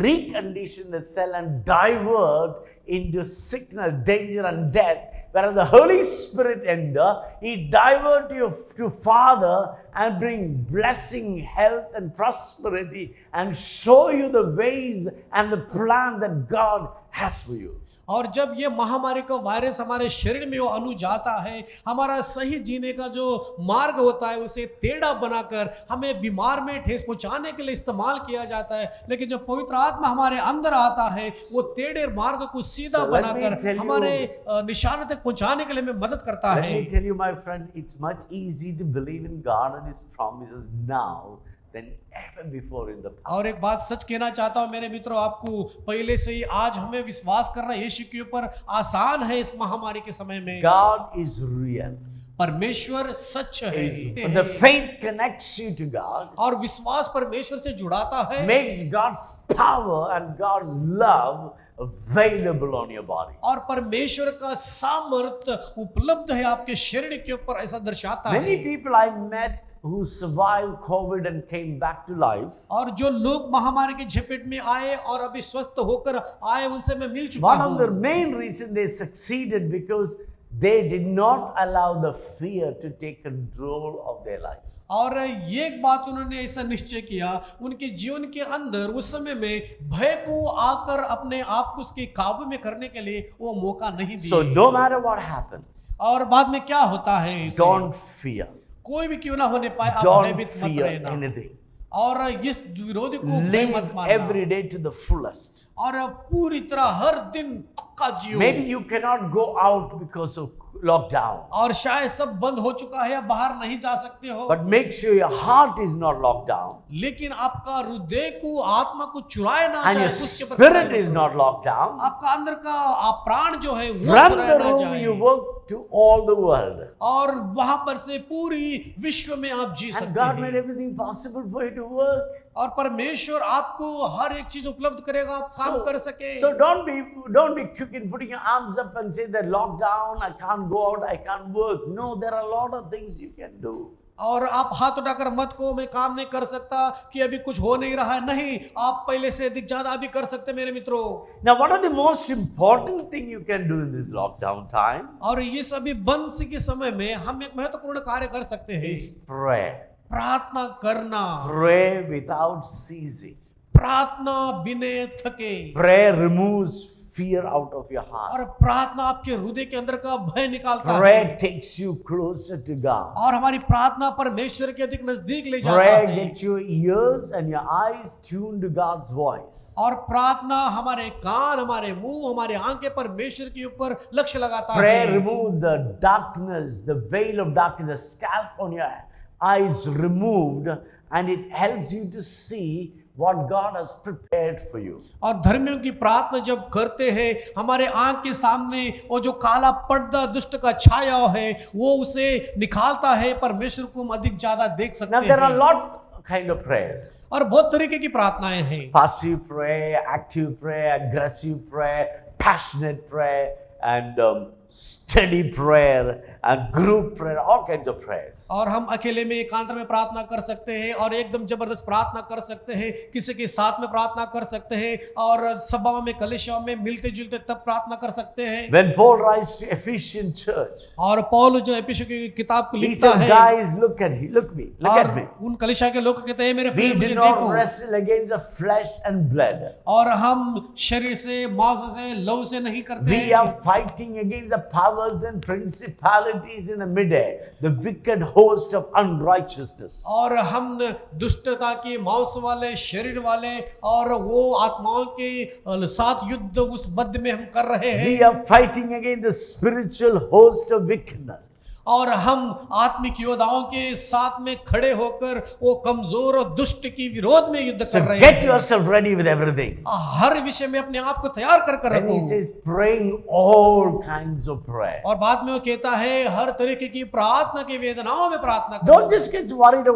reconditioned the cell and divert into sickness, danger and death. Whereas the Holy Spirit enter, He divert you to Father and bring blessing, health and prosperity and show you the ways and the plan that God has for you. और जब ये महामारी का virus हमारे शरीर में वो अणु जाता है, हमारा सही जीने का जो मार्ग होता है उसे टेढ़ा बनाकर हमें बीमार में ठेस पहुंचाने के लिए इस्तेमाल किया जाता है। लेकिन जब पवित्र आत्मा हमारे अंदर आता है, वो टेढ़े मार्ग को सीधा So let me बनाकर tell you- हमारे निशाने तक पहुंचाने के लिए हमें मदद करता Let है। me tell you, my friend, it's much easier to believe in God and His promises now than ever before in the past. और एक बात सच कहना चाहता हूं मेरे मित्रों, आपको पहले से ही आज हमें विश्वास करना यीशु के ऊपर आसान है। इस महामारी के समय में God is real. परमेश्वर सच है। The faith connects you to God, और विश्वास परमेश्वर से जुड़ाता है, makes God's power and God's love available on your body. और परमेश्वर का सामर्थ्य उपलब्ध है आपके शरीर के ऊपर, ऐसा दर्शाता Many है। people I met who survived COVID and came back to life, और जो लोग महामारी के झपेट में आए और अभी स्वस्थ होकर आए, उनसे मैं मिल चुका one of the हूं। main reasons they succeeded because they did not allow the fear to take control of their lives. और ये एक बात उन्होंने ऐसा निश्चय किया, उनके जीवन के अंदर उस समय में भय को आकर अपने आप को उसके काबू में करने के लिए वो मौका नहीं So दिया। no matter what happens, और बाद में क्या होता है, इसे don't fear. कोई भी क्यों ना होने पाए, आप Don't भयभीत मत fear रहना। anything. और इस विरोधी को भय मत Live मानना। every day to the fullest. और पूरी तरह हर दिन पक्का जियो। Maybe you cannot go out because of lockdown, और शायद सब बंद हो चुका है या बाहर नहीं जा सकते हो, but make sure your heart is not locked down लेकिन आपका हृदय को, आत्मा को चुराए ना and जाए, your उसके ऊपर spirit खड़ा is रहो। not locked down. आपका अंदर का आप प्राण जो है वो From चुराया the ना room जाए, you work to all the world. और वहां पर से पूरी विश्व में आप जी And सकते God made हैं। everything possible for you to work. और परमेश्वर आपको हर एक चीज उपलब्ध करेगा, आप काम कर सके। So don't be quick in putting your arms up and say that lockdown, I can't go out, I can't work. No, there are a lot of things you can do. और आप हाथ उठाकर मत को मैं काम नहीं कर सकता, कि अभी कुछ हो नहीं रहा है, नहीं, आप पहले से अधिक ज्यादा भी कर सकते मेरे मित्रों। Now, what are the most important thing you can do in this lockdown time? और ये सभी बंद के समय में हम एक महत्वपूर्ण कार्य कर सकते हैं, Is pray. प्रार्थना करना। Pray without ceasing. प्रार्थना बिना थके, Prayer removes fear out of your heart. और प्रार्थना आपके हृदय के अंदर का भय निकालता है, Prayer takes you closer to God. और हमारी प्रार्थना परमेश्वर के अधिक नजदीक ले जाता Prayer है। gets your ears and your eyes tuned to God's voice. और प्रार्थना हमारे कान, हमारे मुंह, हमारे आंखें परमेश्वर के ऊपर लक्ष्य लगाता Prayer है। removes the darkness, the veil of darkness, the scalp on your eyes removed, and it helps you to see what God has prepared for you. और धर्मियों की प्रार्थना जब करते हैं, हमारे आंख के सामने वो जो काला पर्दा दुष्ट का छाया है वो उसे निकालता है, परमेश्वर को हम अधिक ज्यादा देख सकते Now there are हैं। lot kind of prayers. और बहुत तरीके की प्रार्थनाएं हैं। Passive prayer, active prayer, aggressive prayer, passionate prayer, and steady prayer, and group prayer, all kinds of prayers. और हम अकेले में एकांत में प्रार्थना कर सकते हैं और एकदम जबरदस्त प्रार्थना कर सकते हैं, किसी के साथ में प्रार्थना कर सकते हैं और सभाओं में कलीसियाओं में मिलते जुलते तब प्रार्थना कर सकते हैं। When Paul writes to Ephesian church, और पौल जो एफिसियों की किताब को he लिखता said, है, guys, look at me, look और at me. उन कलीसिया के लोग कहते हैं मेरे We प्रिय मुझे do not देखो, wrestle against the flesh and blood. और हम शरीर से मांस से लहू से नहीं करते We हैं, are fighting against the powers and principalities in the midair, the wicked host of unrighteousness. और हम दुष्टता के मांस वाले शरीर वाले और वो आत्माओं के साथ युद्ध उस मध्य में हम कर रहे हैं। We are fighting against the spiritual host of wickedness. और हम आत्मिक योद्धाओं के साथ में खड़े होकर वो कमजोर और दुष्ट की विरोध में युद्ध So कर रहे get हैं। yourself ready with everything. हर विषय में अपने आप को तैयार कर कर Then he रखो। says, praying all kinds of prayer. और बाद में वो कहता है हर तरीके की प्रार्थना की वेदनाओं में प्रार्थना Don't करो। just get worried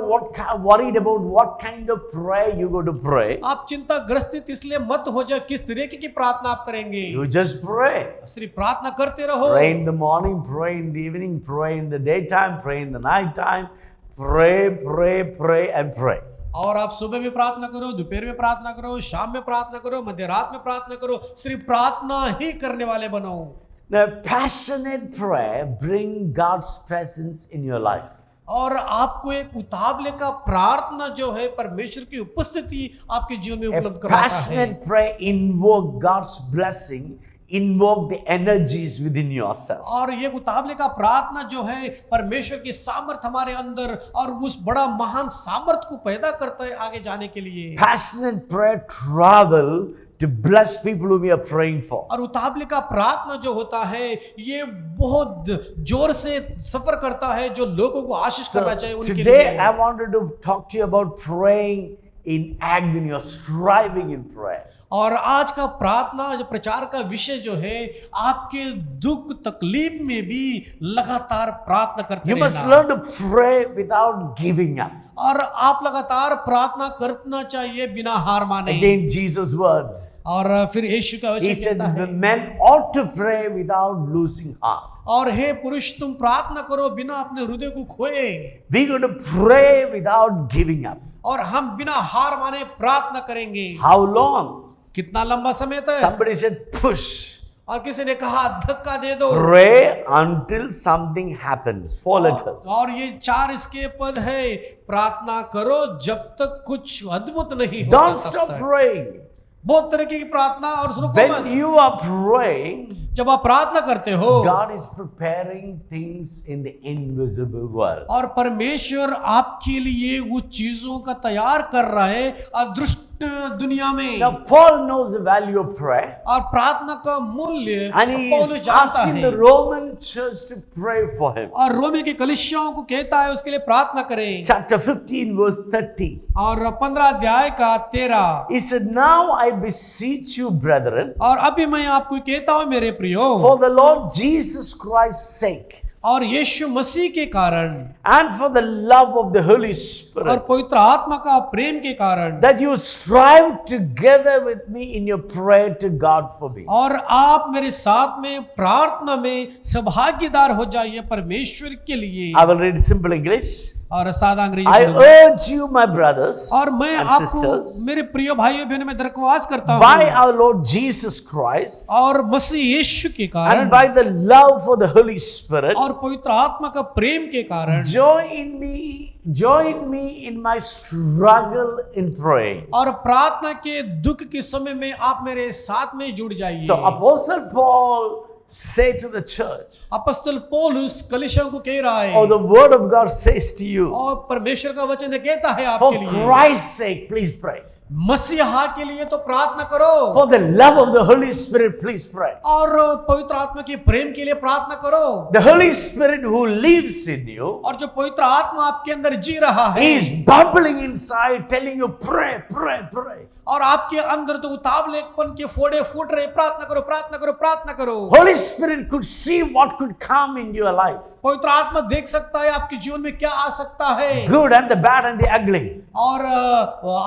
about what kind of prayer you go to pray. आप चिंताग्रस्त इसलिए मत हो जाए किस तरीके की प्रार्थना आप करेंगे, You just pray. सिर्फ प्रार्थना करते रहो। Pray in the morning, pray in the evening, pray in the daytime, pray in the night time. Pray and pray. और आप सुबह में प्रार्थना करो, दोपहर में प्रार्थना करो, शाम में प्रार्थना करो, मध्य रात में प्रार्थना करो, सिर्फ प्रार्थना ही करने वाले बनो। Now, passionate prayer bring God's presence in your life. और आपको एक उतावले का प्रार्थना जो है परमेश्वर की उपस्थिति आपके जीवन में A उपलब्ध कराता है। passionate prayer invoke God's blessing, invoke the energies within yourself. और ये उतावले का प्रार्थना जो है परमेश्वर की सामर्थ हमारे अंदर और उस बड़ा महान सामर्थ को पैदा करता है आगे जाने के लिए। Passionate prayer travel to bless people whom we are praying for. और उतावले का प्रार्थना जो होता है ये बहुत जोर से सफर करता है जो लोगों को आशीष करना चाहिए So, उनके today लिए। I wanted to talk to you about praying in agony or striving in prayer. और आज का प्रार्थना जो प्रचार का विषय जो है आपके दुख तकलीफ में भी लगातार प्रार्थना करते You must रहना। learn to pray without giving up. और आप लगातार प्रार्थना करना चाहिए बिना हार माने। Again, Jesus' words. और फिर यीशु का He वचन said, कहता the है, men ought to pray without losing heart. और हे पुरुष तुम प्रार्थना करो बिना अपने हृदय को खोए। We're going to pray without giving up. और हम बिना हार माने प्रार्थना करेंगे। How long? कितना लंबा समय तक? Somebody said, push. और किसी ने कहा धक्का दे दो। Pray until something happens. 4 letters. और ये 4 इसके पद है, प्रार्थना करो जब तक कुछ अद्भुत नहीं होता Don't तब stop तक। praying. बहुत तरीके की प्रार्थना और रुको When मत। you are praying, जब आप प्रार्थना करते हो God is preparing things in the invisible world. और परमेश्वर आपके लिए वो चीजों का तैयार कर रहा है अदृष्ट दुनिया में। Now, Paul knows the value of prayer, और प्रार्थना का मूल्य and he पौलुस is जानता asking है। the Roman church to pray for him. और रोमी के कलीसियाओं को कहता है उसके लिए प्रार्थना करें। Chapter 15, verse 30. और 15 अध्याय का 13। He said, now I beseech you, brethren, और अभी मैं आपको कहता हूं मेरे प्रियो, for the Lord Jesus Christ's sake, और यीशु मसीह के कारण and for the love of the Holy और Spirit, पवित्र आत्मा का प्रेम के कारण, that you strive together with me in your prayer to God for me. और आप मेरे साथ में प्रार्थना में सौभाग्यदार हो जाइए परमेश्वर के लिए। I will read simple English. और सादा अंग्रेजी I बोलूंगा। urge you, my brothers और मैं and आपको sisters, मेरे प्रिय भाइयों बहनों में दरख्वास्त करता by हूँ our Lord Jesus Christ, और मसीह यीशु के कारण and by the love for the Holy Spirit, और पवित्र आत्मा का प्रेम के कारण join me in my struggle in praying. और प्रार्थना के दुख के समय में आप मेरे साथ में जुड़ जाइए। So Apostle Paul say to the church, अपॉस्टल पौलुस कलीसियाओं को कह रहा है, or the word of God says to you, और परमेश्वर का वचन कहता है for आपके लिए, Christ's sake, please pray. मसीहा के लिए तो प्रार्थना करो, For the love of the Holy Spirit, please pray. और पवित्र आत्मा के प्रेम के लिए प्रार्थना करो। The Holy Spirit who lives in you और जो पवित्र आत्मा आपके अंदर जी रहा है, is bubbling inside, telling you, pray, pray, pray. और आपके अंदर तो उतावलेपन के फोड़े फूट रहे, प्रार्थना करो, प्रार्थना करो, प्रार्थना करो। Holy Spirit could see what could come in your life. पवित्र आत्मा देख सकता है आपके जीवन में क्या आ सकता है, Good and the bad and the ugly. और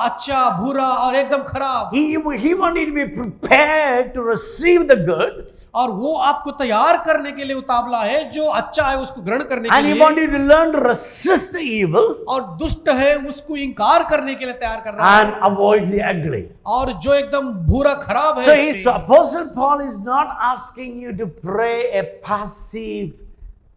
अच्छा, बुरा और एकदम खराब। He wanted to be prepared to receive the good. और वो आपको तैयार करने के लिए उतावला है, जो अच्छा है उसको ग्रहण करने के And he लिए, wanted to learn to resist the evil और दुष्ट है उसको इंकार करने के लिए तैयार कर रहा है, and avoid the ugly. और जो एकदम बुरा खराब है। So his Apostle Paul is not asking you to pray a passive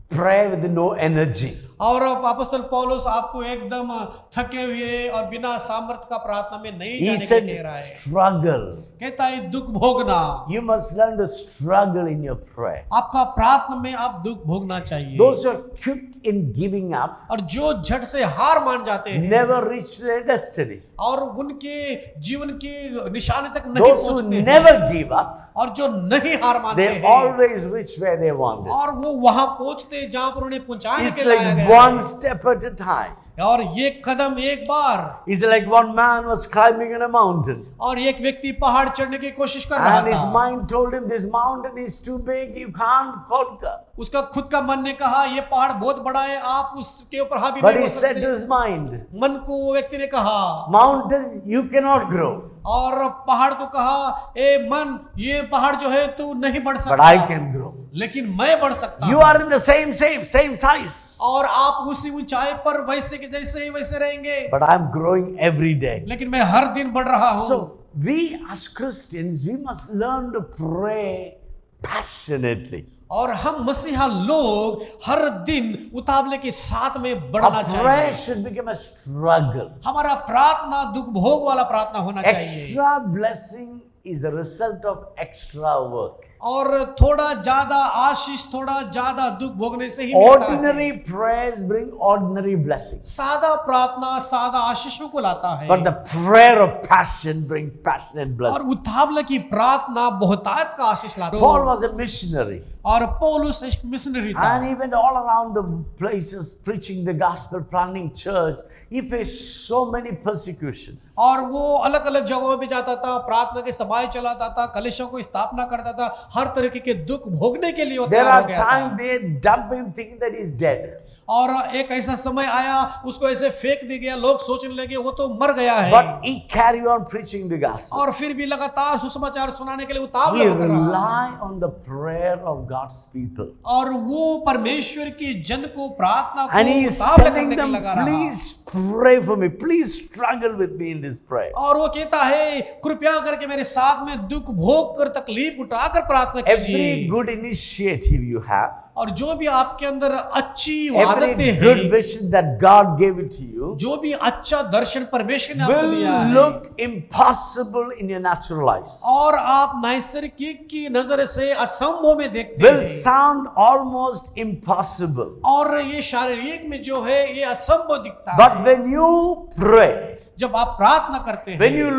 prayer with no energy. और अपॉस्टल पौलुस आपको एकदम थके हुए और बिना सामर्थ्य का प्रार्थना में नहीं He जाने के said, लिए कह रहा है। struggle. कहता है दुख भोगना, You must learn to struggle in your prayer. आपका प्रार्थना में आप दुख भोगना चाहिए। Those who are quick in giving up और जो झट से हार मान जाते हैं never reach their destiny. और उनके जीवन के निशाने तक नहीं Those who पहुंचते हैं, never give up, और जो नहीं हार मानते they हैं, always reach where they wanted. और वो वहां पहुंचते हैं जहां पर उन्हें पहुंचाने It's के लाया like गया one step at a time. है। और ये कदम एक बार, It's like one man was climbing on a mountain. और एक व्यक्ति पहाड़ चढ़ने की कोशिश कर रहा And his था, mind told him, this mountain is too big, you can't conquer. उसका खुद का मन ने कहा ये पहाड़ बहुत बड़ा है, आप उसके ऊपर हावी But नहीं he हो said to सकते। his mind, मन को वो व्यक्ति ने कहा, mountain, you cannot grow, और पहाड़ को कहा, ए मन, ये पहाड़ जो है तू नहीं बढ़ but सकता, I can grow. लेकिन मैं बढ़ सकता You हूं। are in the same shape, same size, और आप उसी ऊंचाई पर वैसे के जैसे ही वैसे रहेंगे, but I'm growing every day. लेकिन मैं हर दिन बढ़ रहा हूं। So we as Christians, we must learn to pray passionately. और हम मसीहा लोग हर दिन उतावले के साथ में बढ़ना Our चाहिए। prayer should become a struggle. हमारा प्रार्थना दुख भोग वाला प्रार्थना होना चाहिए, Extra blessing is the result of extra work. और थोड़ा ज्यादा आशीष, थोड़ा ज्यादा दुख भोगने से ही मिलता है। Ordinary prayers bring ordinary blessings. सादा प्रार्थना सादा आशीषों को लाता है, But the prayer of passion brings passionate और blessings. उतावले की प्रार्थना बहुतायत का आशीष लाता Paul है। was a missionary. और पौलुस एक मिशनरी था, And he went all around the places preaching the gospel, planting church. He faced so many persecutions. और वो अलग अलग जगहों पे जाता था, प्रार्थना के सभाएं चलाता था, कलीसिया को स्थापना करता था, हर तरीके के दुख भोगने के लिए वो There तैयार हो are गया था। times they dump him thinking that he's dead. और एक ऐसा समय आया उसको ऐसे फेंक दिया गया, लोग सोचने लगे वो तो मर गया है, But he carried on preaching the gospel. और फिर भी लगातार सुसमाचार सुनाने के लिए उतावला He होकर रहा, relied on the prayer of God's people. और वो परमेश्वर के जन को प्रार्थना And he को is उतावला telling करने के लिए them, लगा रहा, please pray for me. Please struggle with me in this prayer. और वो कहता है कृपया करके मेरे साथ में दुख भोग कर, तकलीफ उठाकर प्रार्थना कीजिए। Every good initiative you have, और जो भी आपके अंदर अच्छी every आदतें good हैं, vision that God gave it to you, जो भी अच्छा दर्शन परमेश्वर ने आपको will दिया है, look impossible in your natural eyes. और आप नैसर्गिक की नजर से असंभव में देखते Will हैं, sound almost impossible. और ये शारीरिक में जो है ये असंभव दिखता But है। when you pray, जब आप प्रार्थना करते when हैं, you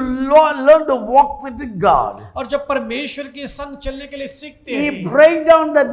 learn to walk with God, और जब परमेश्वर के संग चलने के लिए सीखते He हैं, break down that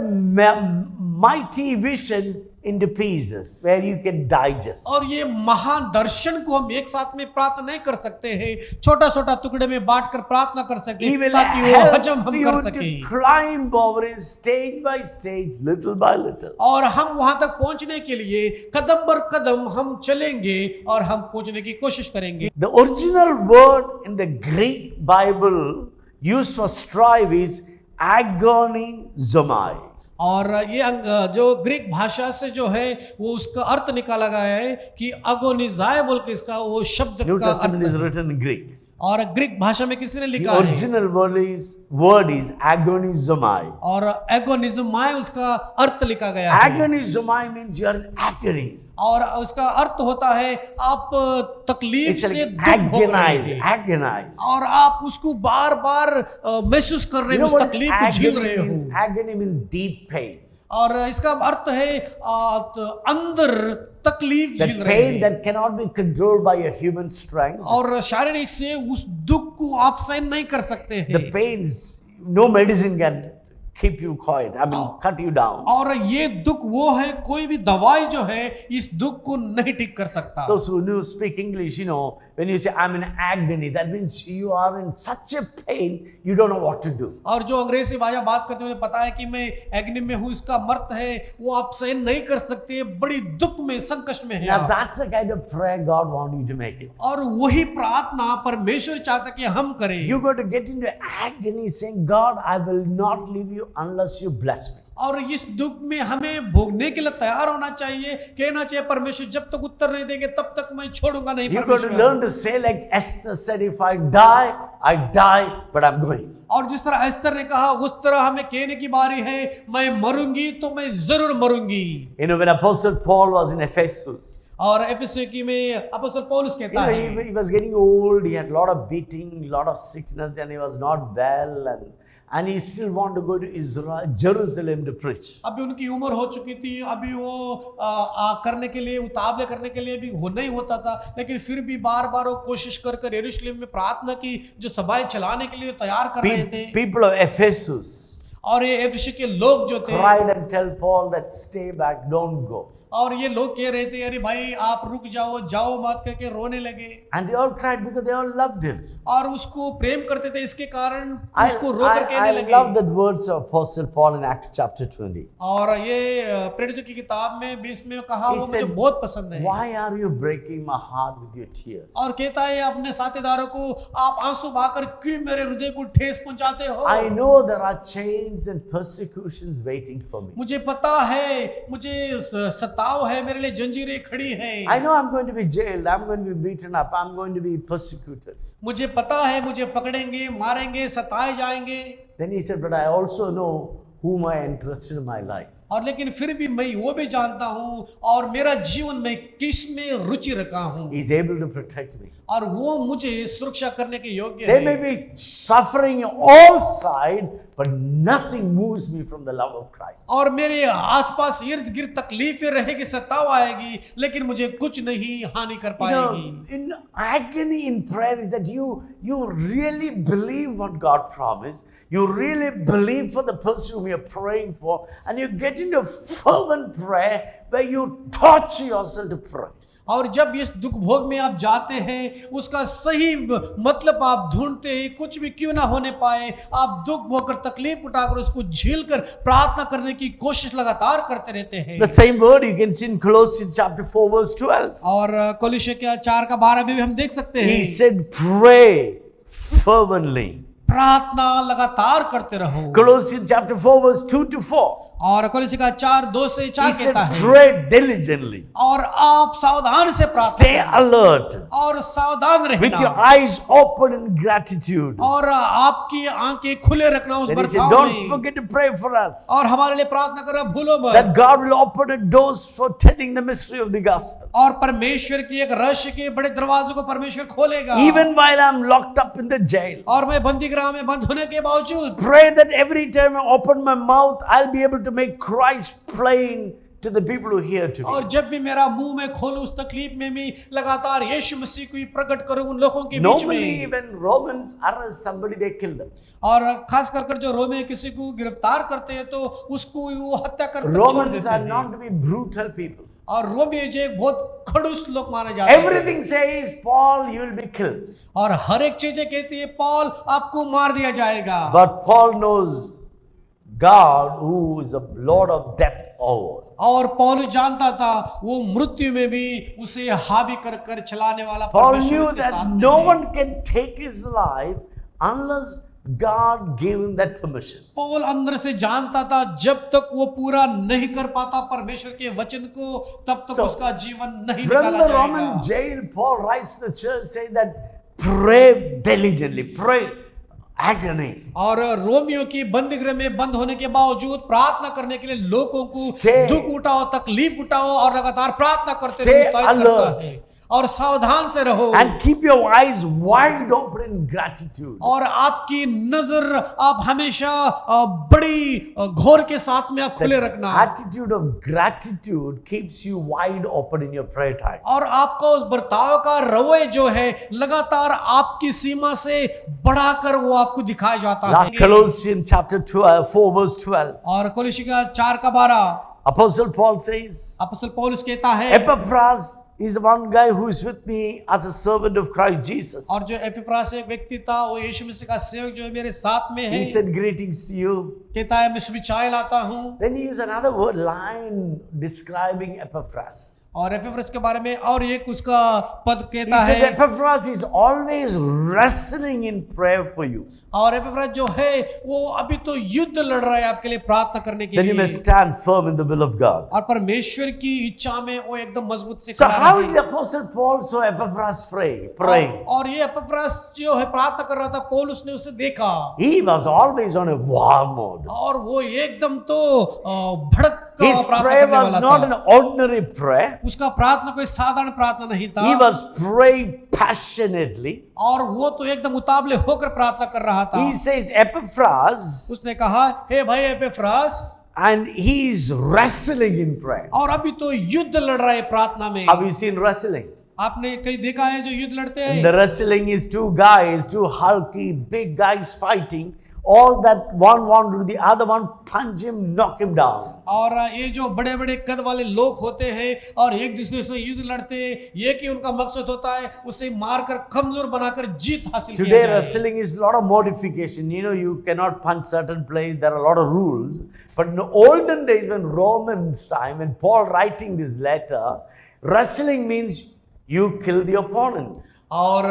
mighty vision into pieces where you can digest. और ये महान दर्शन को हम एक साथ में प्रार्थना नहीं कर सकते हैं, छोटा छोटा टुकड़े में बांटकर प्रार्थना कर सकते He हैं, will ताकि वो हजम help हम you कर to सकें, climb over it stage by stage, little by little. और हम वहां तक पहुंचने के लिए कदम बर कदम हम चलेंगे और हम पहुंचने की कोशिश करेंगे। The original word in the Greek Bible used for strive is agonizomai. और ये जो ग्रीक भाषा से जो है वो उसका अर्थ निकाला गया है कि अगोनिजाय बोल के इसका वो शब्द New का Testament is अर्थ है। written in Greek. और ग्रीक भाषा में किसी ने The लिखा है, original word is agonizomai. और एगोनिज्माय उसका अर्थ लिखा गया है, Agonizomai means you are in agony. और उसका अर्थ होता है आप तकलीफ It's से like दुख भोग रहे agonize, हैं, agonize. और आप उसको बार बार महसूस कर रहे You हो, know उस what is तकलीफ को झेल agony रहे means? हो। Agony means deep pain. और इसका अर्थ है अंदर तकलीफ That झेल रहे pain हैं that cannot be controlled by your human strength. और शारीरिक से उस दुख को आप सहन नहीं कर सकते The हैं pains, no medicine can keep you quiet. I mean, cut you down. और ये दुख वो है, कोई भी दवाई जो है इस दुख को नहीं ठीक कर सकता। Those who knew speak English, you know, when you say I'm in agony, that means you are in such a pain, you don't know what to do. और जो अंग्रेजी भाषा बात करते हैं उन्हें पता है कि मैं एग्नी में हूँ, इसका अर्थ है वो आप सहन नहीं कर सकते, बड़ी दुख में संकट में है Now आप। that's the kind of prayer God wants you to make it. और वही प्रार्थना परमेश्वर चाहता कि हम करें। You're going to get into agony saying, God, I will not leave you unless you bless me. और इस दुख में हमें भोगने के लिए तैयार होना चाहिए, कहना चाहिए परमेश्वर जब तक उत्तर नहीं देंगे तब तक मैं छोड़ूंगा नहीं You're going to परमेश्वर। learn to say like Esther said, if I die, but I'm going. और जिस तरह एस्तर ने कहा उस तरह हमें कहने की बारी है, मैं मरूंगी तो मैं जरूर मरूंगी। You know, when Apostle Paul was in Ephesus, और एफेसुस में अपोस्तल पौलुस you कहता know, है he was getting old, he had a lot of beating, lot of sickness, and he was not well, and he still wanted to go to Israel, Jerusalem to preach. अभी उनकी उम्र हो चुकी थी, अभी वो करने के लिए उतावले करने के लिए भी हो नहीं होता था, लेकिन फिर भी बार बार वो कोशिश कर कर यरूशलेम में प्रार्थना की, जो सभाएं चलाने के लिए तैयार कर रहे थे। People of Ephesus और ये एफेसुस के लोग जो थे cried and tell Paul that stay back, don't go. और ये लोग कह रहे थे अरे भाई आप रुक जाओ, जाओ मत, करके रोने लगे। And they all cried because they all loved him. और उसको प्रेम करते थे, इसके कारण I उसको रो कर कहने लगे। love the words of Apostle Paul in Acts chapter 20. और ये प्रेरितों की किताब में 20 में कहा He वो मुझे said, बहुत पसंद है। Why are you breaking my heart with your tears? और कहता है अपने साथीदारों को, आप आंसू बहाकर क्यों मेरे हृदय को ठेस पहुंचाते हो? I know there are chains and persecutions waiting for me. मुझे पता है, मुझे सताव है, मेरे लिए जंजीरें खड़ी हैं। I know I'm going to be jailed, I'm going to be beaten up, I'm going to be persecuted. मुझे पता है मुझे पकड़ेंगे, मारेंगे, सताए जाएंगे। Then he said, but I also know whom I entrusted in my life. और लेकिन फिर भी मैं वो भी जानता हूँ और मेरा जीवन में किस में रुचि रखा हूँ, He's able to protect me. और वो मुझे सुरक्षा करने के योग्य There may है। be suffering all side, but nothing moves me from the love of Christ. और मेरे आसपास इर्द गिर्द तकलीफें रहेगी, सताव आएगी, लेकिन मुझे कुछ नहीं हानि कर You know, पाएगी। in agony in prayer is that you really believe what God promised. You really believe for the person whom you're praying for, and you get into fervent prayer where you torture yourself to pray. और जब इस दुख भोग में आप जाते हैं, उसका सही मतलब आप ढूंढते हैं, कुछ भी क्यों ना होने पाए, आप दुख भोग कर तकलीफ उठाकर उसको झेल कर प्रार्थना करने की कोशिश लगातार करते रहते हैं। The same word you can see in Colossians chapter 4 verse 12. और कोलोस्से के 4:12 में भी हम देख सकते हैं, He said, pray fervently. प्रार्थना लगातार करते रहो। Colossians chapter 4 verse 2 to 4. और कोलोस्से का 4:2 से 4 He said, कहता है, pray diligently. और आप सावधान से प्रार्थना Stay करें, alert. और सावधान With your रहना, eyes open in gratitude. और आपकी आंखें खुले रखना उस Then he said, बर्ताव don't में, forget to pray for us. और हमारे लिए प्रार्थना करना भूलो मत। That God will open the doors for telling the mystery of the gospel. और परमेश्वर की एक रहस्य के बड़े दरवाजे को परमेश्वर खोलेगा। Even while I'm locked up in the jail. और मैं बंदीगृह में बंद होने के बावजूद Pray that every time I open my mouth, I'll be able to make Christ plain to the people who hear to me. और जब भी मेरा मुंह मैं खोलूं उस तकलीफ में भी लगातार यीशु मसीह को ही प्रकट करूं उन लोगों के बीच Normally, में। when Romans arrest somebody, they kill them. और खास कर जो रोमे किसी को गिरफ्तार करते हैं तो उसको वो हत्या कर छोड़ Romans देते are हैं। known to be brutal people. और रोमी जो एक बहुत खड़ूस लोग माने जाते हैं। Everything says, Paul, you will be killed. और हर एक चीजें कहती है पॉल आपको मार दिया जाएगा। But Paul knows God, who is the Lord of death over. और पौलुस जानता था वो मृत्यु में भी उसे हावी कर कर चलाने वाला Paul परमेश्वर knew उसके that साथ no है। one can take his life unless God gave him that permission. Paul अंदर से जानता था जब तक वो पूरा नहीं कर पाता परमेश्वर के वचन को, तब तक So, उसका जीवन नहीं From निकाला the Roman जाएगा। jail, Paul writes to the church saying that pray diligently, pray agony. और रोमियो की बंदीगृह में बंद होने के बावजूद प्रार्थना करने के लिए लोगों को Stay. दुख उठाओ, तकलीफ उठाओ और लगातार प्रार्थना करते Stay रहो, उत्साहित करता alert. है। और सावधान से रहो and keep your eyes wide open in gratitude. और आपकी नजर आप हमेशा बड़ी घोर के साथ में आप खुले रखना Attitude of gratitude keeps you wide open in your prayer time. और आपका उस बर्ताव का रवैया जो है लगातार आपकी सीमा से बढ़ाकर वो आपको दिखाया जाता Last है Colossians chapter 4 verse 12. और कोलोसियों 4:12 Apostle Paul says, अपोस्तल पौलुस कहता है Epaphras is the one guy who is with me as a servant of Christ Jesus. और जो एपिफ्रास एक व्यक्ति था वो यीशु मसीह का सेवक जो है मेरे साथ में है He said greetings to you. कहता है मैं शुभकामनाएं लाता हूँ Then he used another word line describing Epaphras. और एपिफ्रास के बारे में और एक उसका पद He कहता said है Epaphras is always wrestling in prayer for you. और एपिफ्रास जो है वो अभी तो युद्ध लड़ रहा है आपके लिए प्रार्थना करने के Then you may लिए stand firm in the will of God. और परमेश्वर की इच्छा में वो एकदम मजबूत से So खड़ा how रहे did Apostle Paul saw Epaphras praying? और ये एपिफ्रास जो है प्रार्थना कर रहा था पौलुस ने उसे देखा He was always on a war mode. और वो एकदम तो भड़क कर His प्रार्थना prayer करने was वाला not an था ordinary prayer. उसका प्रार्थना कोई साधारण प्रार्थना नहीं था He was praying passionately. और वो तो एकदम उतावले होकर प्रार्थना कर रहा था He says Epaphras, उसने कहा हे भाई एपिफ्रास and he is wrestling in prayer. और अभी तो युद्ध लड़ रहा है प्रार्थना में Have you seen wrestling? आपने कहीं देखा है जो युद्ध लड़ते And हैं the wrestling is two guys, two hulky, big guys fighting. All that one wanted, the other one punch him, knock him down. और ये जो बड़े बड़े कद वाले लोग होते हैं और एक दूसरे से युद्ध लड़ते हैं ये कि उनका मकसद होता है उसे मारकर कमजोर बनाकर जीत हासिल किया Today जाए wrestling is a lot of modification. You know, you cannot punch certain place. There are a lot of rules. But in the olden days, when Romans time, when Paul writing this letter, wrestling means you kill the opponent. और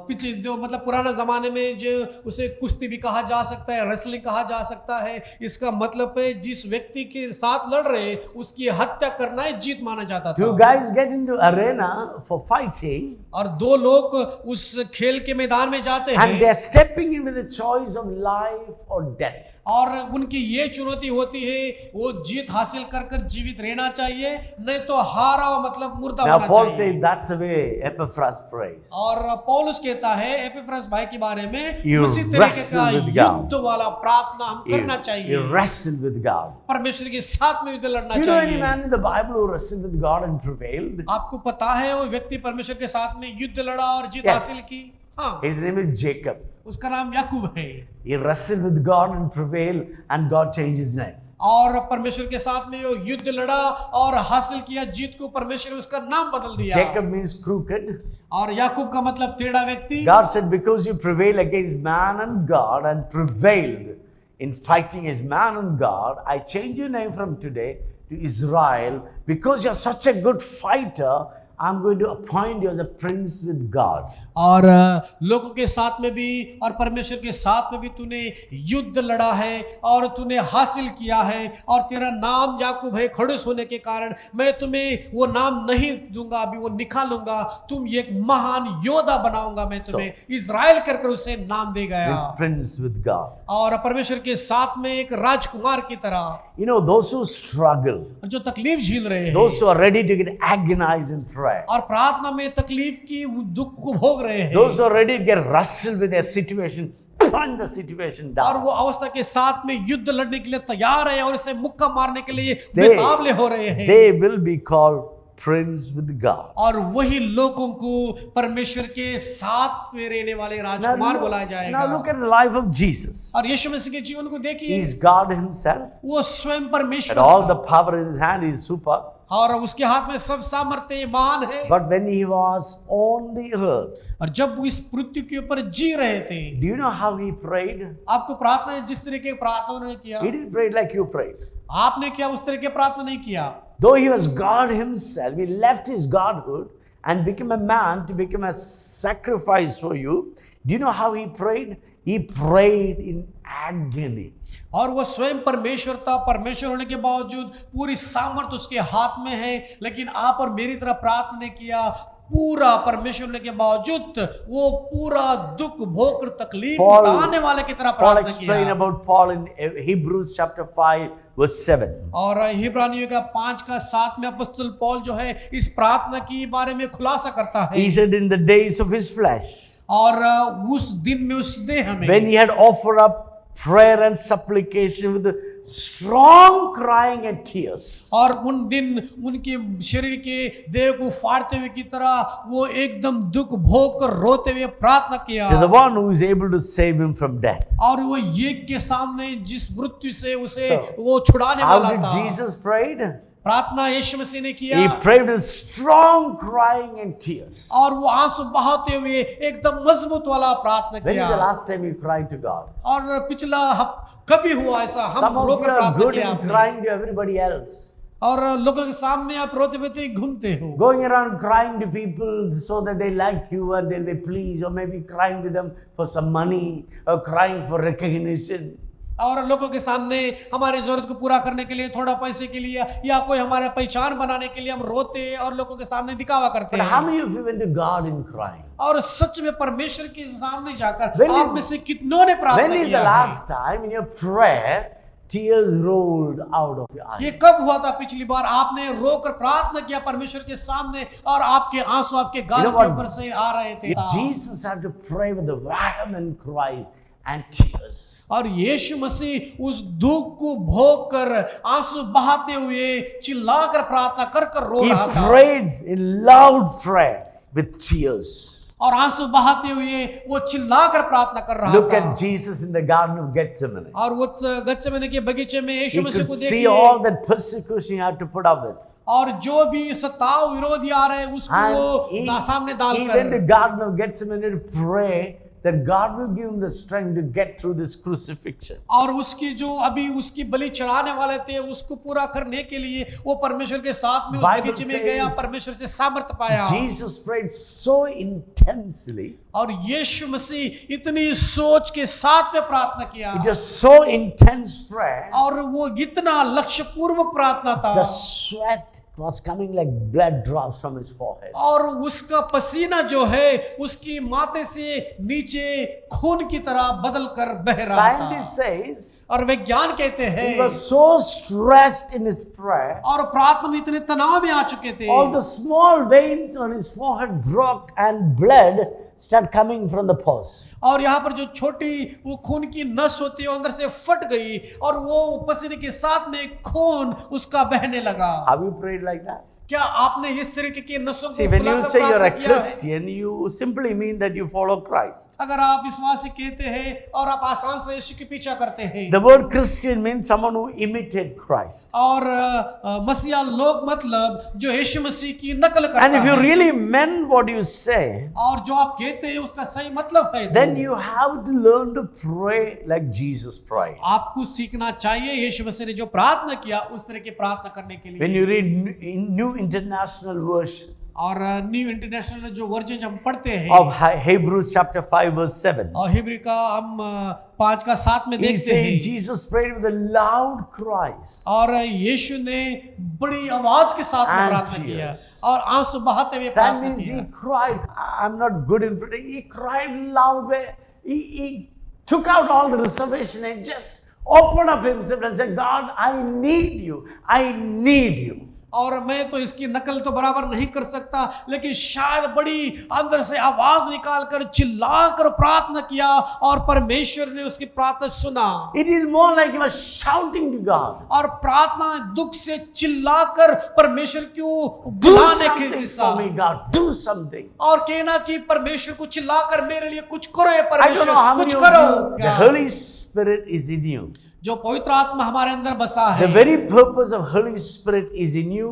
पिछले जो मतलब पुराना जमाने में जो उसे कुश्ती भी कहा जा सकता है रेसलिंग कहा जा सकता है इसका मतलब है जिस व्यक्ति के साथ लड़ रहे उसकी हत्या करना है जीत माना जाता था Two guys get into arena for fighting, और दो लोग उस खेल के मैदान में जाते and हैं they are stepping in with a choice of life or death. और उनकी ये चुनौती होती है वो जीत हासिल कर कर जीवित रहना चाहिए नहीं तो हारा हुआ मतलब मुर्दा Now होना Paul चाहिए says that's the way Epaphras prays. और पौलुस कहता है एपिफ्रास भाई के बारे में You उसी तरीके wrestle का with God. युद्ध वाला प्रार्थना हम करना You चाहिए wrestle with God. परमेश्वर के साथ में युद्ध लड़ना Do you know any चाहिए man in the Bible who wrestled with God and prevailed? आपको पता है वो व्यक्ति परमेश्वर के साथ में युद्ध लड़ा और जीत Yes. हासिल की हाँ His name is Jacob. उसका नाम याकूब है He wrestled with God and prevailed, and God changed his name. और परमेश्वर के साथ में वो युद्ध लड़ा और हासिल किया जीत को परमेश्वर ने उसका नाम बदल दिया Jacob means crooked. और याकूब का मतलब टेढ़ा व्यक्ति God said, because you prevail against man and God and prevailed in fighting as man and God, I change your name from today to Israel. Because you're such a good fighter, I'm going to appoint you as a prince with God. और लोगों के साथ में भी और परमेश्वर के साथ में भी तूने युद्ध लड़ा है और तूने हासिल किया है और तेरा नाम याकूब है खड़ूस होने के कारण मैं तुम्हें वो नाम नहीं दूंगा अभी वो निकालूंगा तुम एक महान योद्धा बनाऊंगा मैं तुम्हें इज़राइल करके उसे नाम दे गया Means prince with God. और परमेश्वर के साथ में एक राजकुमार की तरह You know, those who struggle, जो तकलीफ झेल रहे हैं those who are ready to get agonized in prayer, और प्रार्थना में तकलीफ की दुख को भोग रहे हैं those who are ready to get wrestled with their situation, punch the situation और down. वो अवस्था के साथ में युद्ध लड़ने के लिए तैयार है और इसे मुक्का मारने के लिए They- बेताबले हो रहे हैं They will be called prince with God. और वही लोगों को परमेश्वर के साथ में रहने वाले राजकुमार बुलाया जाएगा now look at the life of Jesus. और यीशु मसीह के जीवन को He देखिए is God himself. वो स्वयं And परमेश्वर all the था। power in his hand is super. और उसके हाथ में सब सामर्थ्य महान है But when he was on the earth, और जब वो इस पृथ्वी के ऊपर जी रहे थे do you know how he prayed? आपको प्रार्थना जिस तरीके की प्रार्थना उन्होंने किया He didn't pray like you prayed. आपने क्या उस तरह की प्रार्थना नहीं किया Though he was God himself, he left his godhood and became a man to become a sacrifice for you. Do you know how he prayed? He prayed in agony. और वो स्वयं परमेश्वर था परमेश्वर होने के बावजूद पूरी सामर्थ उसके हाथ में है लेकिन आप और मेरी तरह प्रार्थना नहीं किया पूरा परमेश्वर होने के बावजूद वो पूरा दुख भोग तकलीफ Paul- उठाने वाले की तरह Paul प्रार्थना explained किया। about Paul in Hebrews chapter 5 verse 7. और हिब्रानियों का 5:7 में अपॉस्टल पौल जो है इस प्रार्थना की बारे में खुलासा करता है। He said, in the days of his flesh, और उस दिन में उस देह में when he had offered up prayer and supplication with strong crying and tears. और उन दिन उनके शरीर के देह को फाड़ते हुए की तरह वो एकदम दुख भोग कर रोते हुए प्रार्थना किया। To the one who is able to save him from death. और वो एक के सामने जिस मृत्यु से उसे So, वो छुड़ाने How वाला did था। Jesus prayed? प्रार्थना यीशु मसीह ने किया। He prayed with strong crying and tears. और वो आंसू बहाते हुए एकदम मजबूत वाला प्रार्थना When is किया। the last time you cried to God? और पिछला कभी हुआ ऐसा Some हम of you रोकर are प्रार्थना good किया in आपने। crying to everybody else. और लोगों के सामने आप रोते रोते घूमते हो। Going around crying to people so that they like you and they'll be pleased, or maybe crying to them for some money, or crying for recognition. और लोगों के सामने हमारी जरूरत को पूरा करने के लिए थोड़ा पैसे के लिए या कोई हमारा पहचान बनाने के लिए हम रोते और लोगों के सामने दिखावा करते But how हैं। many of you went to God in crying? और सच में परमेश्वर के सामने जाकर When आप is- में से कितनों ने When प्रार्थना is the किया है? last time in your prayer tears rolled out of your ये eyes? कब हुआ था पिछली बार आपने रोकर प्रार्थना किया परमेश्वर के सामने और आपके आंसू आपके गाल You know के what? ऊपर से आ रहे थे। Jesus had to pray with the vehement cries and tears. और यीशु मसीह उस दुख को भोग कर आंसू बहाते हुए चिल्लाकर प्रार्थना कर कर रो He रहा था। prayed in loud prayer with tears. और आंसू बहाते हुए वो चिल्लाकर प्रार्थना कर रहा Look था। at Jesus in the Garden of Gethsemane. और वो गत्सेमने के बगीचे में यीशु He मसीह could को see देखिए all that persecution he had to put up with. और जो भी सताव विरोधी आ रहे हैं उसको And वो he सामने went to डालकर Garden of Gethsemane to pray that God will give him the strength to get through this crucifixion. और उसकी जो अभी उसकी बलि चढ़ाने वाले थे उसको पूरा करने के लिए वो परमेश्वर के साथ में उस Bible बगीचे में गया, says परमेश्वर से सामर्थ्य पाया। Jesus prayed so intensely. और यीशु मसीह इतनी सोच के साथ में प्रार्थना किया It was so intense prayer. और वो इतना लक्ष्य पूर्वक प्रार्थना था The sweat was coming like blood drops from his forehead. और उसका पसीना जो है उसकी माथे से नीचे खून की तरह बदल कर बह रहा था। Scientist says और वैज्ञान कहते he हैं was so stressed in his prayer. और प्रार्थना में इतने तनाव में आ चुके थे All the small veins on his forehead broke and blood started coming from the pores. और यहाँ पर जो छोटी वो खून की नस होती है वो अंदर से फट गई और वो पसीने के साथ में खून उसका बहने लगा। Have you prayed like that? क्या आपने इस तरीके की नसों See, को when you फुलाकर say you're प्रार्थना a किया है? Christian, you simply mean that you follow Christ. अगर आप विश्वासी कहते हैं और आप आसान से यीशु के पीछा करते हैं The word Christian means someone who imitated Christ. और मसीहा लोग मतलब जो यीशु मसीह की नकल करता And if you है really meant what you say, और जो आप कहते हैं उसका सही मतलब है then you have to learn to pray like Jesus prayed. आपको सीखना चाहिए यीशु मसीह ने जो प्रार्थना किया उस तरह की प्रार्थना करने के लिए। When you read New International Version और न्यू इंटरनेशनल जो वर्जन हम पढ़ते हैं of Hebrews chapter 5 verse 7, और हिब्री का हम 5:7 में he देखते says हैं Jesus prayed with a loud cries. और यीशु ने बड़ी आवाज के साथ में And प्रार्थना किया tears. और आंसू बहाते हुए That प्रार्थना means he किया। cried. I'm not good in prayer. He cried loud. Where he took out all the reservation and just opened up himself and said, God, I need you. I need you. और मैं तो इसकी नकल तो बराबर नहीं कर सकता लेकिन शायद बड़ी अंदर से आवाज निकाल कर चिल्ला कर प्रार्थना किया और परमेश्वर ने उसकी प्रार्थना सुना। It is more like he was shouting to God. और प्रार्थना दुख से चिल्लाकर परमेश्वर को Do बुलाने के something जैसा for me, God. Do something. और कहना कि परमेश्वर को चिल्लाकर मेरे लिए कुछ करो ये I don't परमेश्वर know how many कुछ of करो। you, the Holy Spirit is in you. जो पवित्र आत्मा हमारे अंदर बसा है The very purpose of Holy Spirit is in you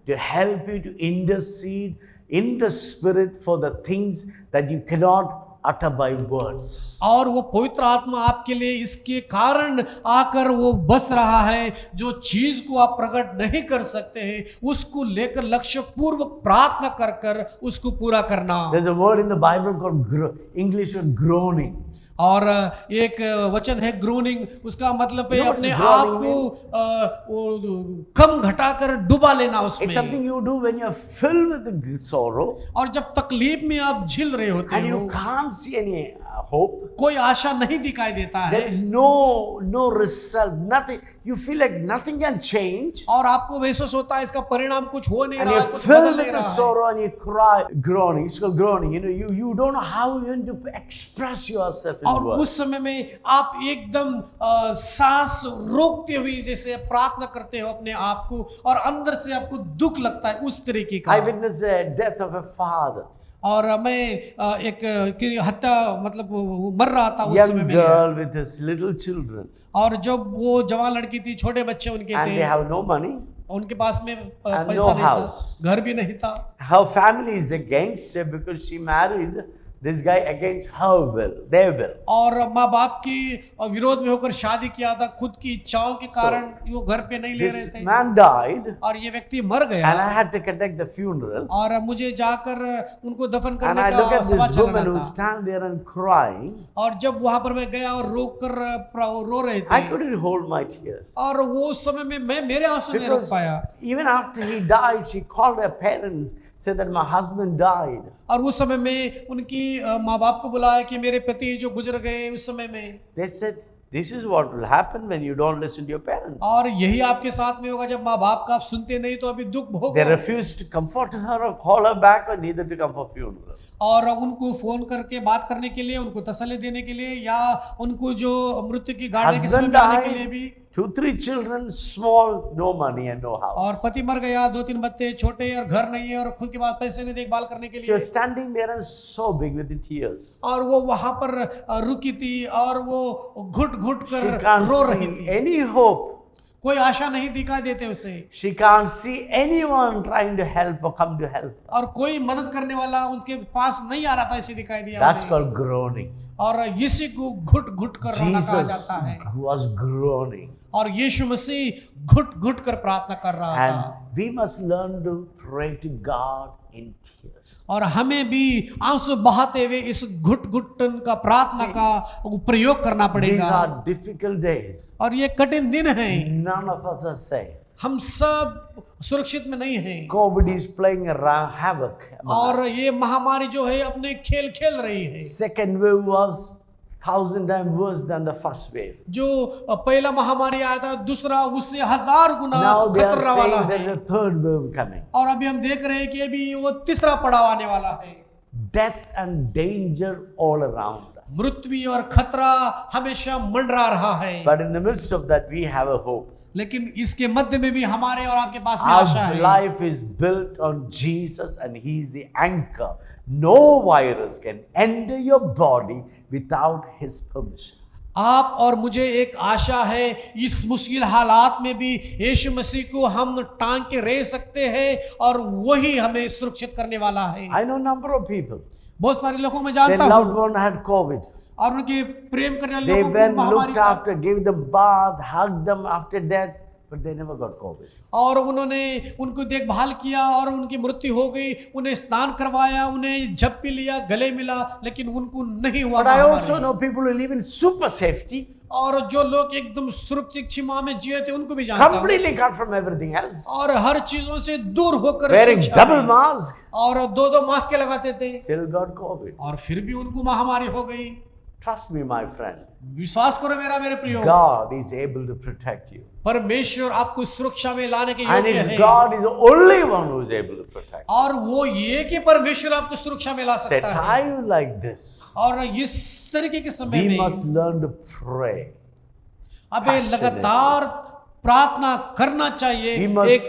to help you to intercede in the Spirit for the things that you cannot utter by words. और वो पवित्र आत्मा आपके लिए इसके कारण आकर वो बस रहा है जो चीज को आप प्रकट नहीं कर सकते हैं उसको लेकर लक्ष्य पूर्वक प्रार्थना कर कर उसको पूरा करना। There's a word in the Bible called English word groaning. और एक वचन है ग्रोनिंग, उसका मतलब है You know अपने what आप groaning को वो कम घटाकर डुबा लेना It's उसमें। something you do when you're filled with the sorrow और जब तकलीफ में आप झिल रहे होते and हो, you can't see any hope. कोई आशा नहीं दिखाई देता है, There is no result, nothing. You feel like nothing can change. और आपको महसूस होता है इसका परिणाम कुछ हो नहीं And रहा है, you're कुछ बदल filled नहीं with the रहा है। sorrow and you cry, groaning. It's called groaning. You know, you don't know how even to express yourself in और words. उस समय में आप एकदम सांस रोकते हुए जैसे प्रार्थना करते हो अपने आप को, और अंदर से आपको दुख लगता है उस तरीके का। I witnessed the death of a father, और मैं एक की हत्या मतलब वो मर रहा था उस समय young में, girl with his little children, और जब वो जवान लड़की थी, छोटे बच्चे उनके and they थे, have no money. उनके पास में And पैसा no नहीं था, house. घर भी नहीं था, Her family is against her because she married this guy against her will, their will. और माँ बाप की विरोध में होकर शादी किया था, खुद की इच्छाओं के कारण वो घर पे नहीं ले रहे This थे, man died, और ये व्यक्ति मर and गया, I had to conduct the funeral. और मुझे जाकर उनको दफन And करने I look का at सभा this woman चलाना who था। stand there and crying. और जब वहां पर मैं गया और रोक कर रो रहे I थे, couldn't hold my tears. और वो उस समय में मैं मेरे आंसू नहीं रोक Because पाया, even after he died, she called her parents, said that my husband died. और उस समय में उनकी माँ बाप को बुलाया कि मेरे पति जो गुजर गए उस समय में, They said, this is what will happen when you don't listen to your parents. और यही आपके साथ में होगा जब माँ बाप का आप सुनते नहीं तो अभी दुख They भोगो। refused to comfort her or call her back or neither to come for funeral. और उनको फोन करके बात करने के लिए, उनको तसल्ली देने के लिए, या उनको जो मृत्यु की गाड़ी के समय Husband में आने के लिए भी, died, 2-3 children, small, no money and no house. और पति मर गया, 2-3 बच्चे छोटे और घर नहीं है और खुद के पास पैसे नहीं देखभाल करने के She लिए, was standing there and sobbing with the tears. और वो वहां पर रुकी थी और वो घुट घुट She कर can't रो रही see थी, any hope. कोई आशा नहीं दिखाई देते उसे, She can't see anyone trying to help or come to help. और कोई मदद करने वाला उनके पास नहीं आ रहा था, इसे दिखाई दिया That's उन्हें। called groaning. और इसी को घुट घुट कर रोना कहा Jesus जाता है, was groaning. और यीशु मसीह घुट घुट कर प्रार्थना कर रहा था। And we must learn to pray to God in tears. और हमें भी आंसू बहाते हुए इस घुट घुटन का प्रार्थना का प्रयोग करना These पड़ेगा। are difficult days. और ये कठिन दिन है, None of us are safe. हम सब सुरक्षित में नहीं हैं, COVID is playing around havoc among और us. ये महामारी जो है अपने खेल खेल रही है। Second wave was 1,000 times worse than the first wave. जो पहला महामारी आया था, दूसरा उससे 1000 गुना Now they are खतरा वाला saying there है, is a third wave coming. और अभी हम देख रहे हैं कि अभी वो तीसरा पड़ाव आने वाला है। Death and danger all around us. मृत्यु और खतरा हमेशा मंडरा रहा है, But in the midst of that, we have a hope. लेकिन इसके मध्य में भी हमारे और आपके पास में आशा Our है। life is built on Jesus and He is the anchor. No virus can enter your body without His permission. आप और मुझे एक आशा है, इस मुश्किल हालात में भी यीशु मसीह को हम टांग के रह सकते हैं, और वही हमें सुरक्षित करने वाला है। I know a number of people. बहुत सारे लोगों में Their जानता loved हूँ, one had COVID. और उनके प्रेम करने वाले They लोगों को went, महामारी looked का, after, gave them bath, hugged them after death, but they never got COVID. और उन्होंने उनको देखभाल किया और उनकी मृत्यु हो गई, उन्हें स्नान करवाया, उन्हें झप्पी लिया, गले मिला, लेकिन उनको नहीं हुआ But I महामारी। also know people who live in super safety, और जो लोग एकदम सुरक्षित सीमा में जिए थे उनको भी जानता हूँ, completely cut from everything else, और हर चीजों से दूर होकर wearing सुरक्षा double में, mask, और 2-2 मास्क लगाते थे, still got COVID. और फिर भी उनको महामारी हो गई। Trust me, my friend. विश्वास करो मेरे प्रियो, God is able to protect you. परमेश्वर आपको सुरक्षा में लाने के And योग्य it's है, God is the only one who is able to protect. और वो ये कि परमेश्वर आपको सुरक्षा में ला At सकता है। time like this, और इस तरीके के समय we में must learn to pray. हमें लगातार प्रार्थना करना चाहिए, We must एक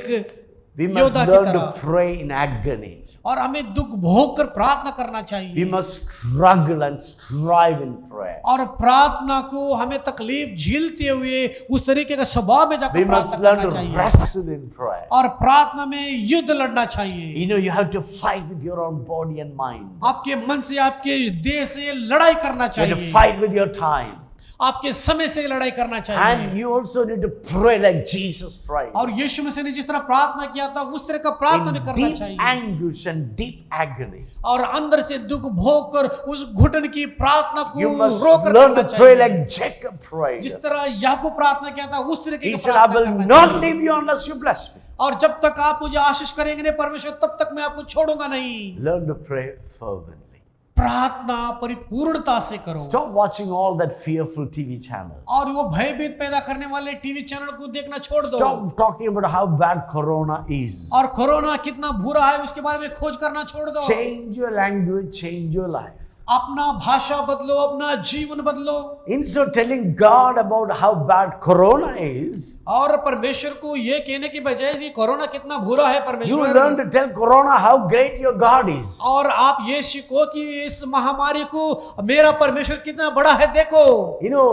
योद्धा की learn to तरह, pray in agony. और हमें दुख भोग कर प्रार्थना करना We चाहिए, must struggle and strive in prayer. और प्रार्थना को हमें तकलीफ झेलते हुए उस तरीके का स्वभाव में We जाकर must प्रार्थना learn करना to चाहिए, wrestle in prayer. और प्रार्थना में युद्ध लड़ना चाहिए। You know, you have to fight with your own body and mind. आपके मन से, आपके देह से लड़ाई करना You have to चाहिए, fight with your time. आपके समय से लड़ाई करना And चाहिए। you also need to pray like Jesus prayed. और यीशु मसीह ने जिस तरह प्रार्थना किया था उस तरह का प्रार्थना भी In करना deep चाहिए। anguish and deep agony. और अंदर से दुख भोग कर उस घुटन की प्रार्थना को You must रोकर learn करना to pray चाहिए। like Jacob prayed. जिस तरह याकूब प्रार्थना किया था उस तरह की He said, I प्रार्थना will करना not चाहिए। leave you unless you bless me. और जब तक आप मुझे आशीष करेंगे नहीं परमेश्वर तब तक मैं आपको छोड़ूंगा नहीं। Learn to pray fervently. प्रार्थना परिपूर्णता से करो। Stop watching all that fearful TV channels. और वो भयभीत पैदा करने वाले टीवी चैनल को देखना छोड़ दो। Stop talking about how bad corona is. और कोरोना कितना बुरा है उसके बारे में खोज करना छोड़ दो। Change your language, change your life. अपना भाषा बदलो, अपना जीवन बदलो। Instead of telling God about how bad corona is, और परमेश्वर को ये कहने की बजाय कि कोरोना कितना बुरा है you परमेश्वर, learn to tell corona how great your God is. और आप ये सीखो कि इस महामारी को मेरा परमेश्वर कितना बड़ा है देखो। You know,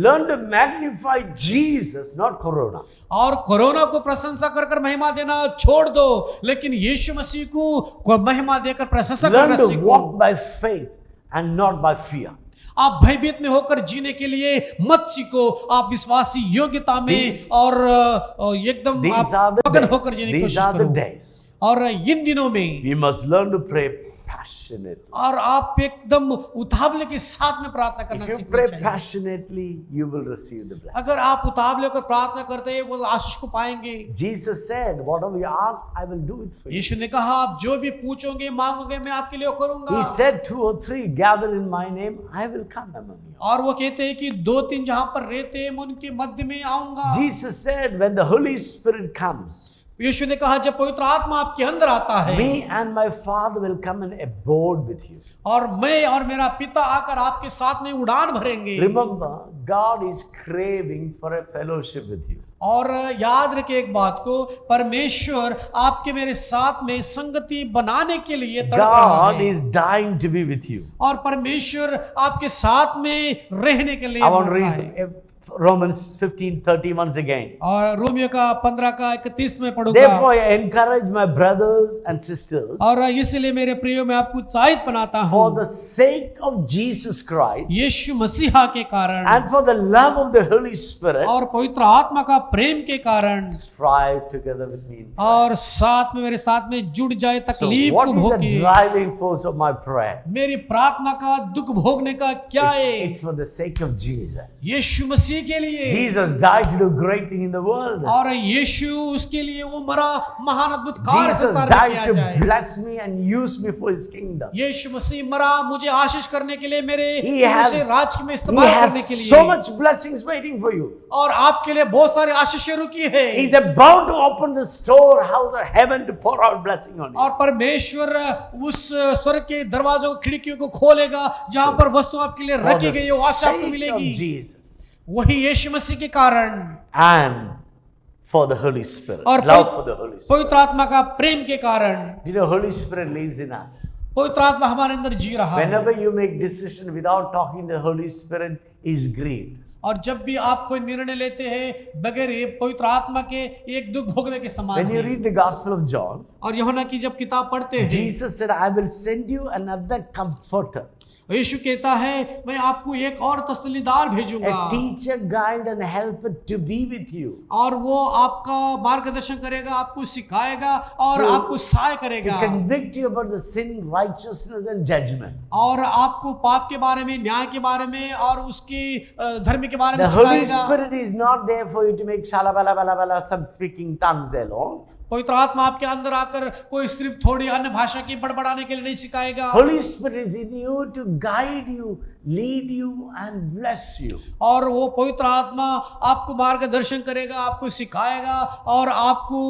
learn to magnify Jesus, not corona. और कोरोना को प्रशंसा कर कर महिमा देना छोड़ दो, लेकिन यीशु मसीह को महिमा देकर प्रशंसा Learn करना to सीखो। walk by faith and not by fear. आप भयभीत में होकर जीने के लिए मत सीखो, आप विश्वासी योग्यता में These- और एकदम These आप are the मगन days. होकर जीने की These कोशिश are the करो। days. और इन दिनों में We must learn to pray passionately. और आप एकदम उतावले के साथ में प्रार्थना करना If you सीखना pray चाहिए। passionately, you will receive the blessing. अगर आप उतावले होकर प्रार्थना करते हैं वो आशीष को पाएंगे। Jesus said, whatever you ask, I will do it for you. यीशु ने कहा आप जो भी पूछोगे मांगोगे मैं आपके लिए करूंगा। He said, 2 or 3 gather in my name, I will come among you. और वो कहते हैं कि 2-3 जहां पर रहते हैं मैं उनके मध्य में आऊंगा। Jesus said, when the Holy Spirit comes, यीशु ने कहा जब पवित्र आत्मा आपके अंदर आता है me and my Father will come and abode with you. और मैं और मेरा पिता आकर आपके साथ में उड़ान भरेंगे। Remember, God is craving for a fellowship with you. और याद रखे एक बात को, परमेश्वर आपके मेरे साथ में संगति बनाने के लिए तड़प रहा God है is dying to be with you. और परमेश्वर आपके साथ में रहने के लिए I want to मर रहा है। read Romans 15:30 once again. और रोमियो का 15:31 में पढ़ूंगा। Therefore, I encourage my brothers and sisters, और इसलिए मेरे प्रियो मैं आपको उत्साहित बनाता हूँ for the sake of Jesus Christ यीशु मसीहा के कारण and for the love of the Holy Spirit, और पवित्र आत्मा का प्रेम के कारण, strive together with me. और साथ में मेरे साथ में जुड़ जाए, So, तकलीफ what को is the भोगे। driving force of my prayer? मेरी प्रार्थना का दुख भोगने का क्या है? It's for the sake of Jesus. यीशु मसीह के लिए। Jesus died to do great thing in the world. और यीशु उसके लिए वो मरा महान अद्भुत कार्य Jesus संसार में किया died to जाए। bless me and use me for His kingdom. यीशु मसीह मरा मुझे आशीष करने के लिए, मेरे He has, उसे राज में he इस्तेमाल करने has के so लिए, much blessings waiting for you. और आपके लिए बहुत सारे आशीषें रुकी है। He's about to open the storehouse of heaven to pour out blessing on you. और परमेश्वर उस स्वर्ग के दरवाजों खिड़कियों को खोलेगा जहां पर वस्तु आपके लिए For रखी गई है वो the आशीष आपको sake of मिलेगी। Jesus वही यीशु मसीह के कारण and for the Holy Spirit. और Love for the Holy Spirit. पवित्र आत्मा का प्रेम के कारण। You know, Holy Spirit lives in us. पवित्र आत्मा हमारे अंदर जी रहा है। Whenever you make decision without talking to the Holy Spirit, is grieved. और जब भी आप कोई निर्णय लेते हैं बगैर ये पवित्र आत्मा के, एक दुख भोगने के समान When you है। read the Gospel of John, और यूहन्ना की जब किताब पढ़ते हैं, Jesus said, I will send you another comforter, यीशु कहता है मैं आपको एक और तसल्लीदार भेजूंगा, a teacher, guide and helper to be with you, और वो आपका मार्गदर्शन करेगा, आपको सिखाएगा और To- आपको सहाय to करेगा, convict you about the sin, righteousness and judgment. और आपको पाप के बारे में, न्याय के बारे में और उसकी धर्म के बारे में The Holy सिखाएगा। Spirit is not there for you to make shalabala bala bala some speaking tongues alone. पवित्र आत्मा आपके अंदर आकर कोई सिर्फ थोड़ी अन्य भाषा की बड़बड़ाने के लिए नहीं सिखाएगा। Holy Spirit is in you to guide you, lead you and bless you. और वो पवित्र आत्मा आपको मार्गदर्शन करेगा, आपको सिखाएगा और आपको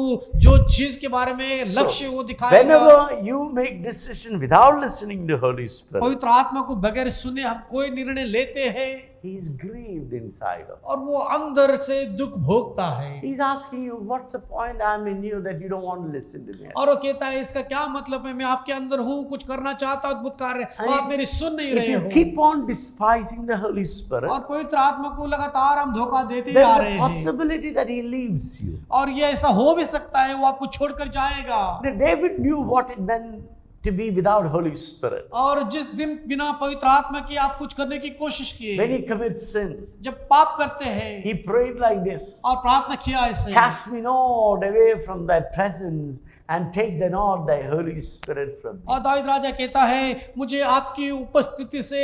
जो चीज के बारे में लक्ष्य वो दिखाएगा। Whenever you make decision without listening to Holy Spirit, पवित्र आत्मा को बगैर सुने हम कोई निर्णय लेते हैं He is grieved inside of. और वो अंदर से दुख भोगता है। He's asking you, what's the point I'm in you that you don't want to listen to me? और वो कहता है इसका क्या मतलब है, मैं आपके अंदर हूँ, कुछ करना चाहता हूँ, अद्भुत कार्य, आप मेरी सुन नहीं If रहे you हो। keep on despising the Holy Spirit, और पवित्र आत्मा को लगातार हम धोखा देते ही there's आ a रहे हैं possibility that He leaves you. और ये ऐसा हो भी सकता है वो आपको छोड़कर जाएगा। David knew what it meant to be without Holy Spirit. और जिस दिन बिना पवित्र आत्मा की आप कुछ करने की कोशिश किए, When he commits sin, जब पाप करते हैं, he prayed like this: और प्रार्थना किया ऐसे, Cast me not away from thy presence, and take thou not thy Holy Spirit from me. और दाऊद राजा कहता है, मुझे आपकी उपस्थिति से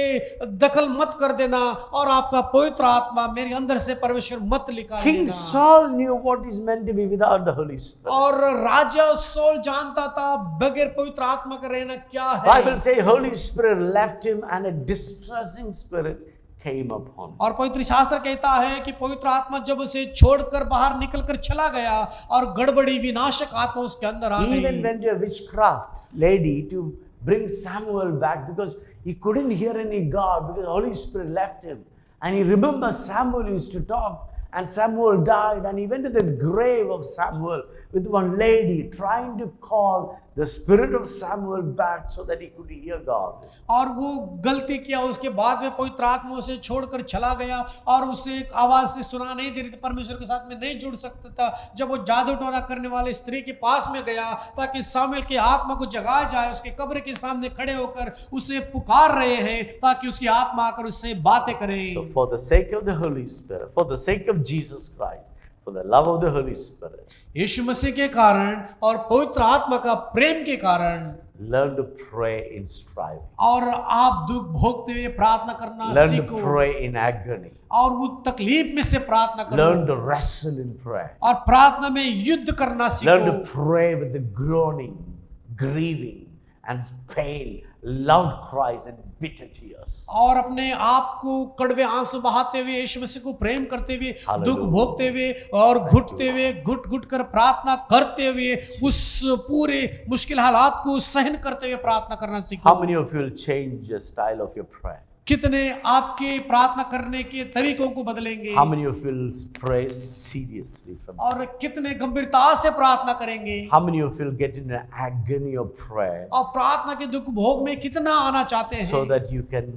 दखल मत कर देना और आपका पवित्र आत्मा मेरे अंदर से परमेश्वर मत निकाल King देना। Saul knew what is meant to be without the Holy Spirit. और राजा सौल जानता था बगैर पवित्र आत्मा का रहना क्या है। Bible says Holy Spirit left him and a distressing spirit came upon him. और पवित्र शास्त्र कहता है कि पवित्र आत्मा जब उसे छोड़कर बाहर निकलकर चला गया और गड़बड़ी विनाशक आत्मा उसके अंदर आ He even गई। went to a witchcraft lady to bring Samuel back because he couldn't hear any God because the Holy Spirit left him. And he remembers Samuel used to talk, and Samuel died, and he went to the grave of Samuel with one lady trying to call the spirit of Samuel back so that he could hear God. और वो गलती किया, उसके बाद में पवित्र आत्मा उसे छोड़कर चला गया और उसे एक आवाज से सुना नहीं दे रही थी, परमेश्वर के साथ में नहीं जुड़ सकता था। जब वो जादू टोना करने वाले स्त्री के पास में गया ताकि सामुएल की आत्मा को जगाया जाए, उसके कब्र के सामने खड़े होकर उसे पुकार रहे हैं ताकि उसकी आत्मा आकर उससे बातें करे। So for the sake of the Holy Spirit, for the sake of Jesus Christ, for the love of the Holy Spirit, यीशु मसीह के कारण और पवित्र आत्मा का प्रेम के कारण learn to pray in striving. और आप दुख भोगते हुए प्रार्थना करना Learn to सीखो pray in agony. और वो तकलीफ में से प्रार्थना Learn करो to wrestle in prayer. और प्रार्थना में युद्ध करना Learn सीखो। to pray with the groaning, grieving, and pain, loud cries and bitter tears. और अपने आप को कड़वे आंसू बहाते हुए यीशु मसीह को प्रेम करते हुए, दुख भोगते हुए और घुटते हुए, घुट घुट कर प्रार्थना करते हुए उस पूरे मुश्किल हालात को सहन करते हुए प्रार्थना करना How सीखो। many of you will change the style of your prayer? कितने आपके प्रार्थना करने के तरीकों को बदलेंगे How many of you will pray seriously from और कितने गंभीरता से प्रार्थना करेंगे How many of you will get in an agony of prayer और प्रार्थना के दुख भोग में कितना आना चाहते so हैं that you can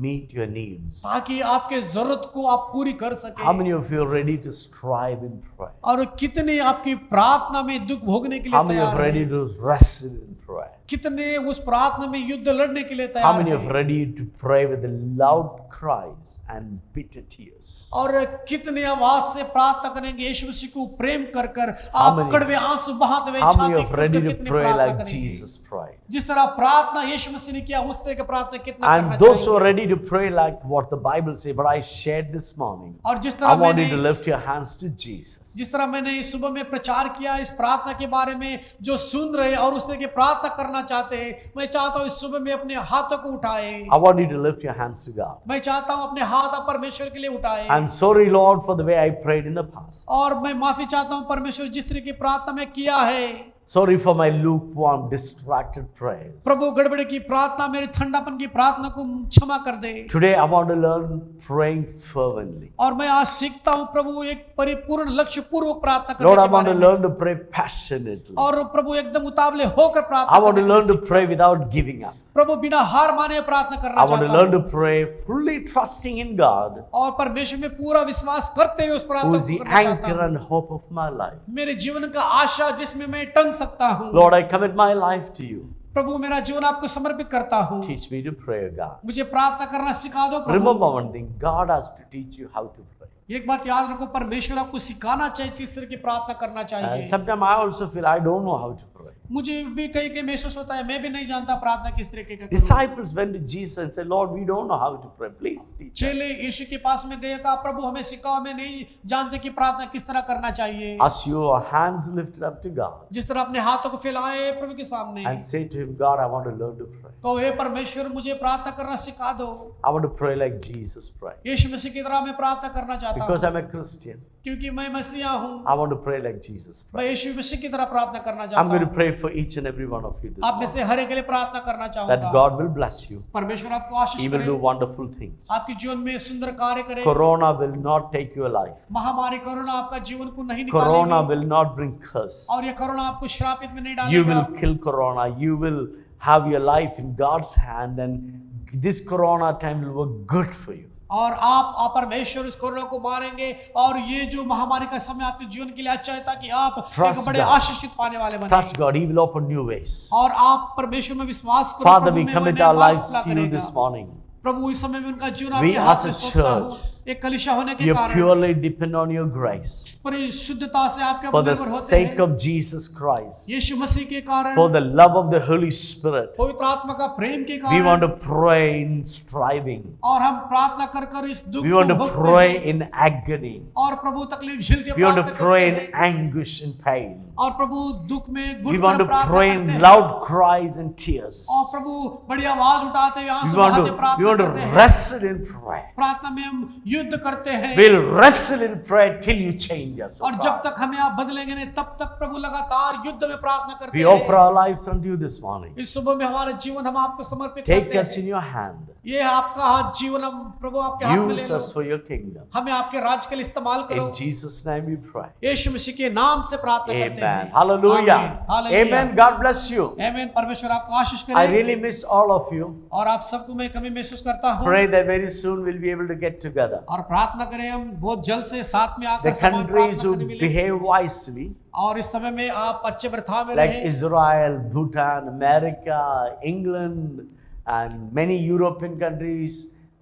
meet your needs? ताकि आपके जरूरत को आप पूरी कर सके। How many of you are ready to strive in prayer? और कितने आपकी प्रार्थना में दुख भोगने के How लिए many are तैयार ready हैं? to wrestle in prayer? कितने उस प्रार्थना में युद्ध लड़ने के लिए How तैयार many are हैं? ready to pray with the loud cries and bitter tears? और कितने आवाज से प्रार्थना करेंगे यीशु मसीह को प्रेम कर कर How आप many- कड़वे आंसू बहाते हुए How many छाती are पीट ready कर to कितने pray प्रार्थना like करेंगे? Jesus prayed? जिस तरह प्रार्थना यीशु मसीह ने किया उस तरह की प्रार्थना कितना And करना those who are चाहिए। ready to pray like what the Bible says, but I shared this morning, और जिस I तरह want मैंने you to lift your hands to Jesus. जिस तरह मैंने इस सुबह में प्रचार किया इस प्रार्थना के बारे में, जो सुन रहे और उस तरह की प्रार्थना करना चाहते हैं, मैं चाहता हूँ इस सुबह में अपने हाथों को उठाए। I want you to lift your hands to God. मैं चाहता हूँ अपने हाथ आप परमेश्वर के लिए उठाए। I'm sorry, Lord, for the way I prayed in the past. और मैं माफी चाहता हूँ परमेश्वर जिस तरह की प्रार्थना में किया है। Sorry for my lukewarm, distracted prayers. प्रभु गड़बड़ी की प्रार्थना, मेरे ठंडापन की प्रार्थना को क्षमा कर दे। Today, I want to learn praying fervently. और मैं आज सीखता हूँ प्रभु एक परिपूर्ण लक्ष्य पूर्वक प्रार्थना करने Lord, I के want बारे to में। learn to pray passionately. और प्रभु एकदम उतावले होकर प्रार्थना I want to करने learn की to pray without giving up. प्रभु बिना हार माने प्रार्थना करना I want to चाहता learn हूँ to pray fully trusting in God, और परमेश्वर में पूरा विश्वास करते हुए उस who प्रार्थना is को the करना चाहता anchor हूँ। and hope of my life. मेरे जीवन का आशा जिसमें मैं टंग सकता हूँ। Lord, I commit my life to you. प्रभु मेरा जीवन आपको समर्पित करता हूँ। Teach me to pray, God. मुझे प्रार्थना करना सिखा दो Remember Prabhu. one thing, God has to teach you how to pray. एक बात याद रखो, परमेश्वर आपको सिखाना चाहिए किस तरह की प्रार्थना करना And चाहिए। sometimes I also feel I don't know how to pray. मुझे भी कहीं कहीं महसूस होता है मैं भी नहीं जानता प्रार्थना किस तरीके का करूं। Disciples went to Jesus and said, Lord, we don't know how to pray. Please teach us. चेले यीशु के पास में गए, कहा प्रभु हमें सिखाओ, हमें नहीं जानते कि प्रार्थना किस तरह करना चाहिए। As your hands lifted up to God जिस तरह अपने हाथों को फैलाए प्रभु के सामने, and say to him, God, I want to learn to pray. कहो हे परमेश्वर मुझे प्रार्थना करना सिखा दो। I want to pray like Jesus prayed. यीशु मसीह की तरह मैं प्रार्थना करना चाहता Because हूँ I'm a Christian, क्योंकि मैं मसीहा हूँ। I want to pray like Jesus मैं prayed. यीशु मसीह की तरह प्रार्थना करना I'm चाहता going to हूँ। pray for each and every one of you this आप में morning, से हर एक के लिए प्रार्थना करना that चाहूंगा। God will bless you. परमेश्वर आपको आशीष He will करे, do wonderful things. आपके जीवन में सुंदर कार्य करे। Corona will not take your life. महामारी कोरोना आपका जीवन को नहीं Corona निकालेगी will not bring curse. और ये कोरोना आपको श्रापित में नहीं You डालेगा। will kill Corona. You will have your life in God's hand, and this Corona time will work good for you. और आप परमेश्वर इस कोरोना को मारेंगे और ये जो महामारी का समय आपके जीवन के लिए अच्छा है ताकि आप Trust एक बड़े God. आशीषित पाने वाले बने Trust God, He will open new ways. और आप परमेश्वर में विश्वास करो। Father, प्रभु we में commit वो our नए lives मार्ग to you करेगा। this morning. प्रभु इस समय में उनका जीवन We आपके हाथ as में a सौंपता हूँ। church, एक कलीसिया होने के We कारण purely depend on your grace. परिशुद्धता से आपके For ऊपर the निर्भर होते sake हैं। of Jesus Christ. यीशु मसीह के कारण, For the love of the Holy Spirit. पवित्र आत्मा का प्रेम के We want कारण, to pray in striving. और हम प्रार्थना कर कर इस दुख We को want to भोगते pray हैं in agony. और प्रभु तकलीफ झेलते We want to प्रार्थना pray करते in हैं anguish and pain. और प्रभु दुख में We घुट want कर to प्रार्थना pray करते in हैं loud cries and tears. और प्रभु बड़ी आवाज उठाते हुए We आंसू want बहाते to प्रार्थना करते हैं। wrestle in prayer. प्रार्थना में हम युद्ध करते हैं We'll wrestle in prayer till you change us. oh और जब Father. तक हमें आप बदलेंगे नहीं तब तक प्रभु लगातार युद्ध में प्रार्थना करते We हैं। offer our lives unto you this morning. इस सुबह में हमारा जीवन हम आपको समर्पित Take करते us हैं। in your hand. ये आपका हाथ जीवन हम प्रभु आपके हाथ में ले Use low. us for your kingdom. हमें आपके राज के लिए इस्तेमाल करो। In Jesus' name we pray. यीशु मसीह के नाम से प्रार्थना करते Amen. हैं। Hallelujah. आमीन। Hallelujah. Amen. God bless you. आमीन। परमेश्वर आपको आशीष I करे। really miss all of you. और आप सबको मैं कमी महसूस करता हूँ। Pray that very soon we'll be able to get together. और प्रार्थना करें हम बहुत जल्द से साथ में आकर The समान countries प्रार्थना who करने मिले। behave wisely, और इस समय में आप अच्छे प्रथा में like रहें। Israel, Bhutan, America, England, and many European countries,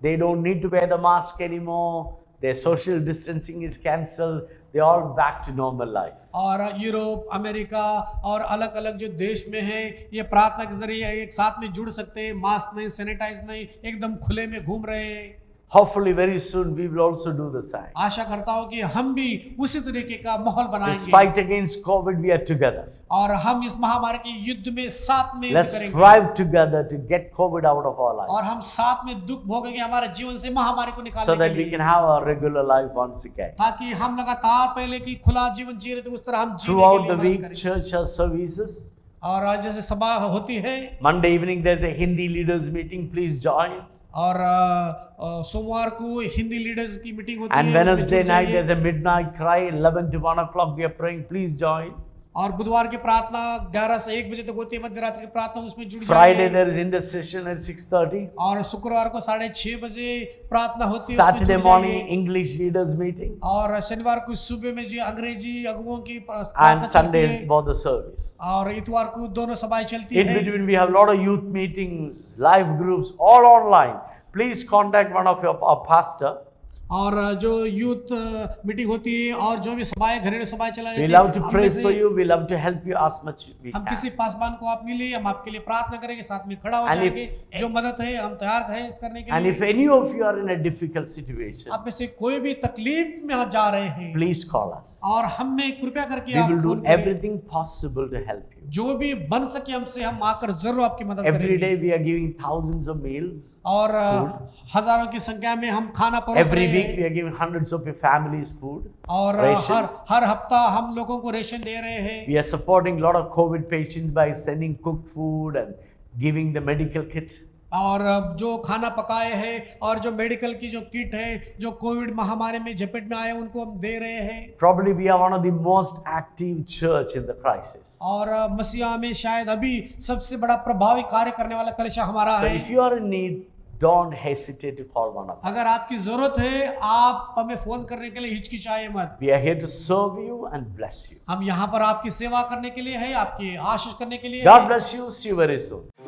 they don't need to wear the mask anymore. Their social distancing is cancelled. They're all back to normal life. और यूरोप, अमेरिका और अलग अलग जो देश में हैं, ये प्रार्थना के जरिए एक साथ में जुड़ सकते हैं। मास्क नहीं, सैनिटाइज नहीं, एकदम खुले में घूम रहे हैं। Hopefully, very soon we will also do the same. आशा करता हूँ कि हम भी उसी तरीके का माहौल This बनाएंगे fight against COVID, we are together. और हम इस महामारी के युद्ध में साथ में युद्ध Let's करेंगे strive together to get COVID out of our life और हम साथ में दुख भोगेंगे हमारे जीवन से महामारी को so निकालने that के we लिए, can have our regular life once again. ताकि हम लगातार पहले की खुला जीवन जी रहे थे उस तरह हम जीने Throughout के the लिए week, मदद करें। church has services. और आज जैसे सभा होती है Monday evening, there's a Hindi leaders meeting. Please join. और सोमवार को हिंदी लीडर्स की मीटिंग होती And है, Wednesday उनमें जुड़ night, जाइए। there's a midnight cry. 11 to 1 o'clock, we are praying. Please join. और बुधवार की प्रार्थना 11 से 1 बजे तक होती है, मध्य रात्रि की प्रार्थना, उसमें जुड़ Friday, जाइए। there is intercession at 6:30. और शुक्रवार को 6:30 बजे प्रार्थना होती है, उसमें Saturday जुड़ morning, जाइए। English leaders meeting. और शनिवार को सुबह में जो अंग्रेजी अगुओं की And प्रार्थना चलती Sunday है is for the service. और इतवार को दोनों सभाएं चलती In है। between, we have a lot of youth meetings, live groups, all online. Please contact one of our pastor. और जो यूथ मीटिंग होती है और जो भी सभाएं घरेलू सभाएं चलाई We जाती love to हैं, pray हम में for से you. We love to help you as much we हम किसी can. पासवान को आप मिले, हम आपके लिए प्रार्थना करेंगे, साथ में खड़ा हो And if- जाएंगे। जो मदद है हम तैयार हैं करने के And if लिए। any of you are in a difficult situation, आप में से कोई भी तकलीफ में जा रहे हैं please call us. और हमें कृपया करके We आप will do फोन करें। everything possible to help you. जो भी बन सके हमसे, हम आकर जरूर आपकी मदद Every करेंगे। day we are giving thousands of meals. और हजारों की संख्या में हम खाना परोस Every रहे week हैं we are giving hundreds of your families food. और ration. हर हफ्ता हम लोगों को रेशन दे रहे हैं। We are supporting a lot of COVID patients by sending cooked food and giving the medical kit. और जो खाना पकाए हैं और जो मेडिकल की जो किट है, जो कोविड महामारी में झपेट में आए, उनको हम दे रहे हैं। Probably we are one of the most active church in the crisis. और मसीहा में शायद अभी सबसे बड़ा प्रभावी कार्य करने वाला कलीसिया हमारा So है। if you are in need, don't hesitate to call one of us. अगर आपकी जरूरत है, आप हमें फोन करने के लिए हिचकिचाए मत। We are here to serve you and bless you. हम यहाँ पर आपकी सेवा करने के लिए है, आपकी आशीष करने के लिए God है। bless you. See you very soon.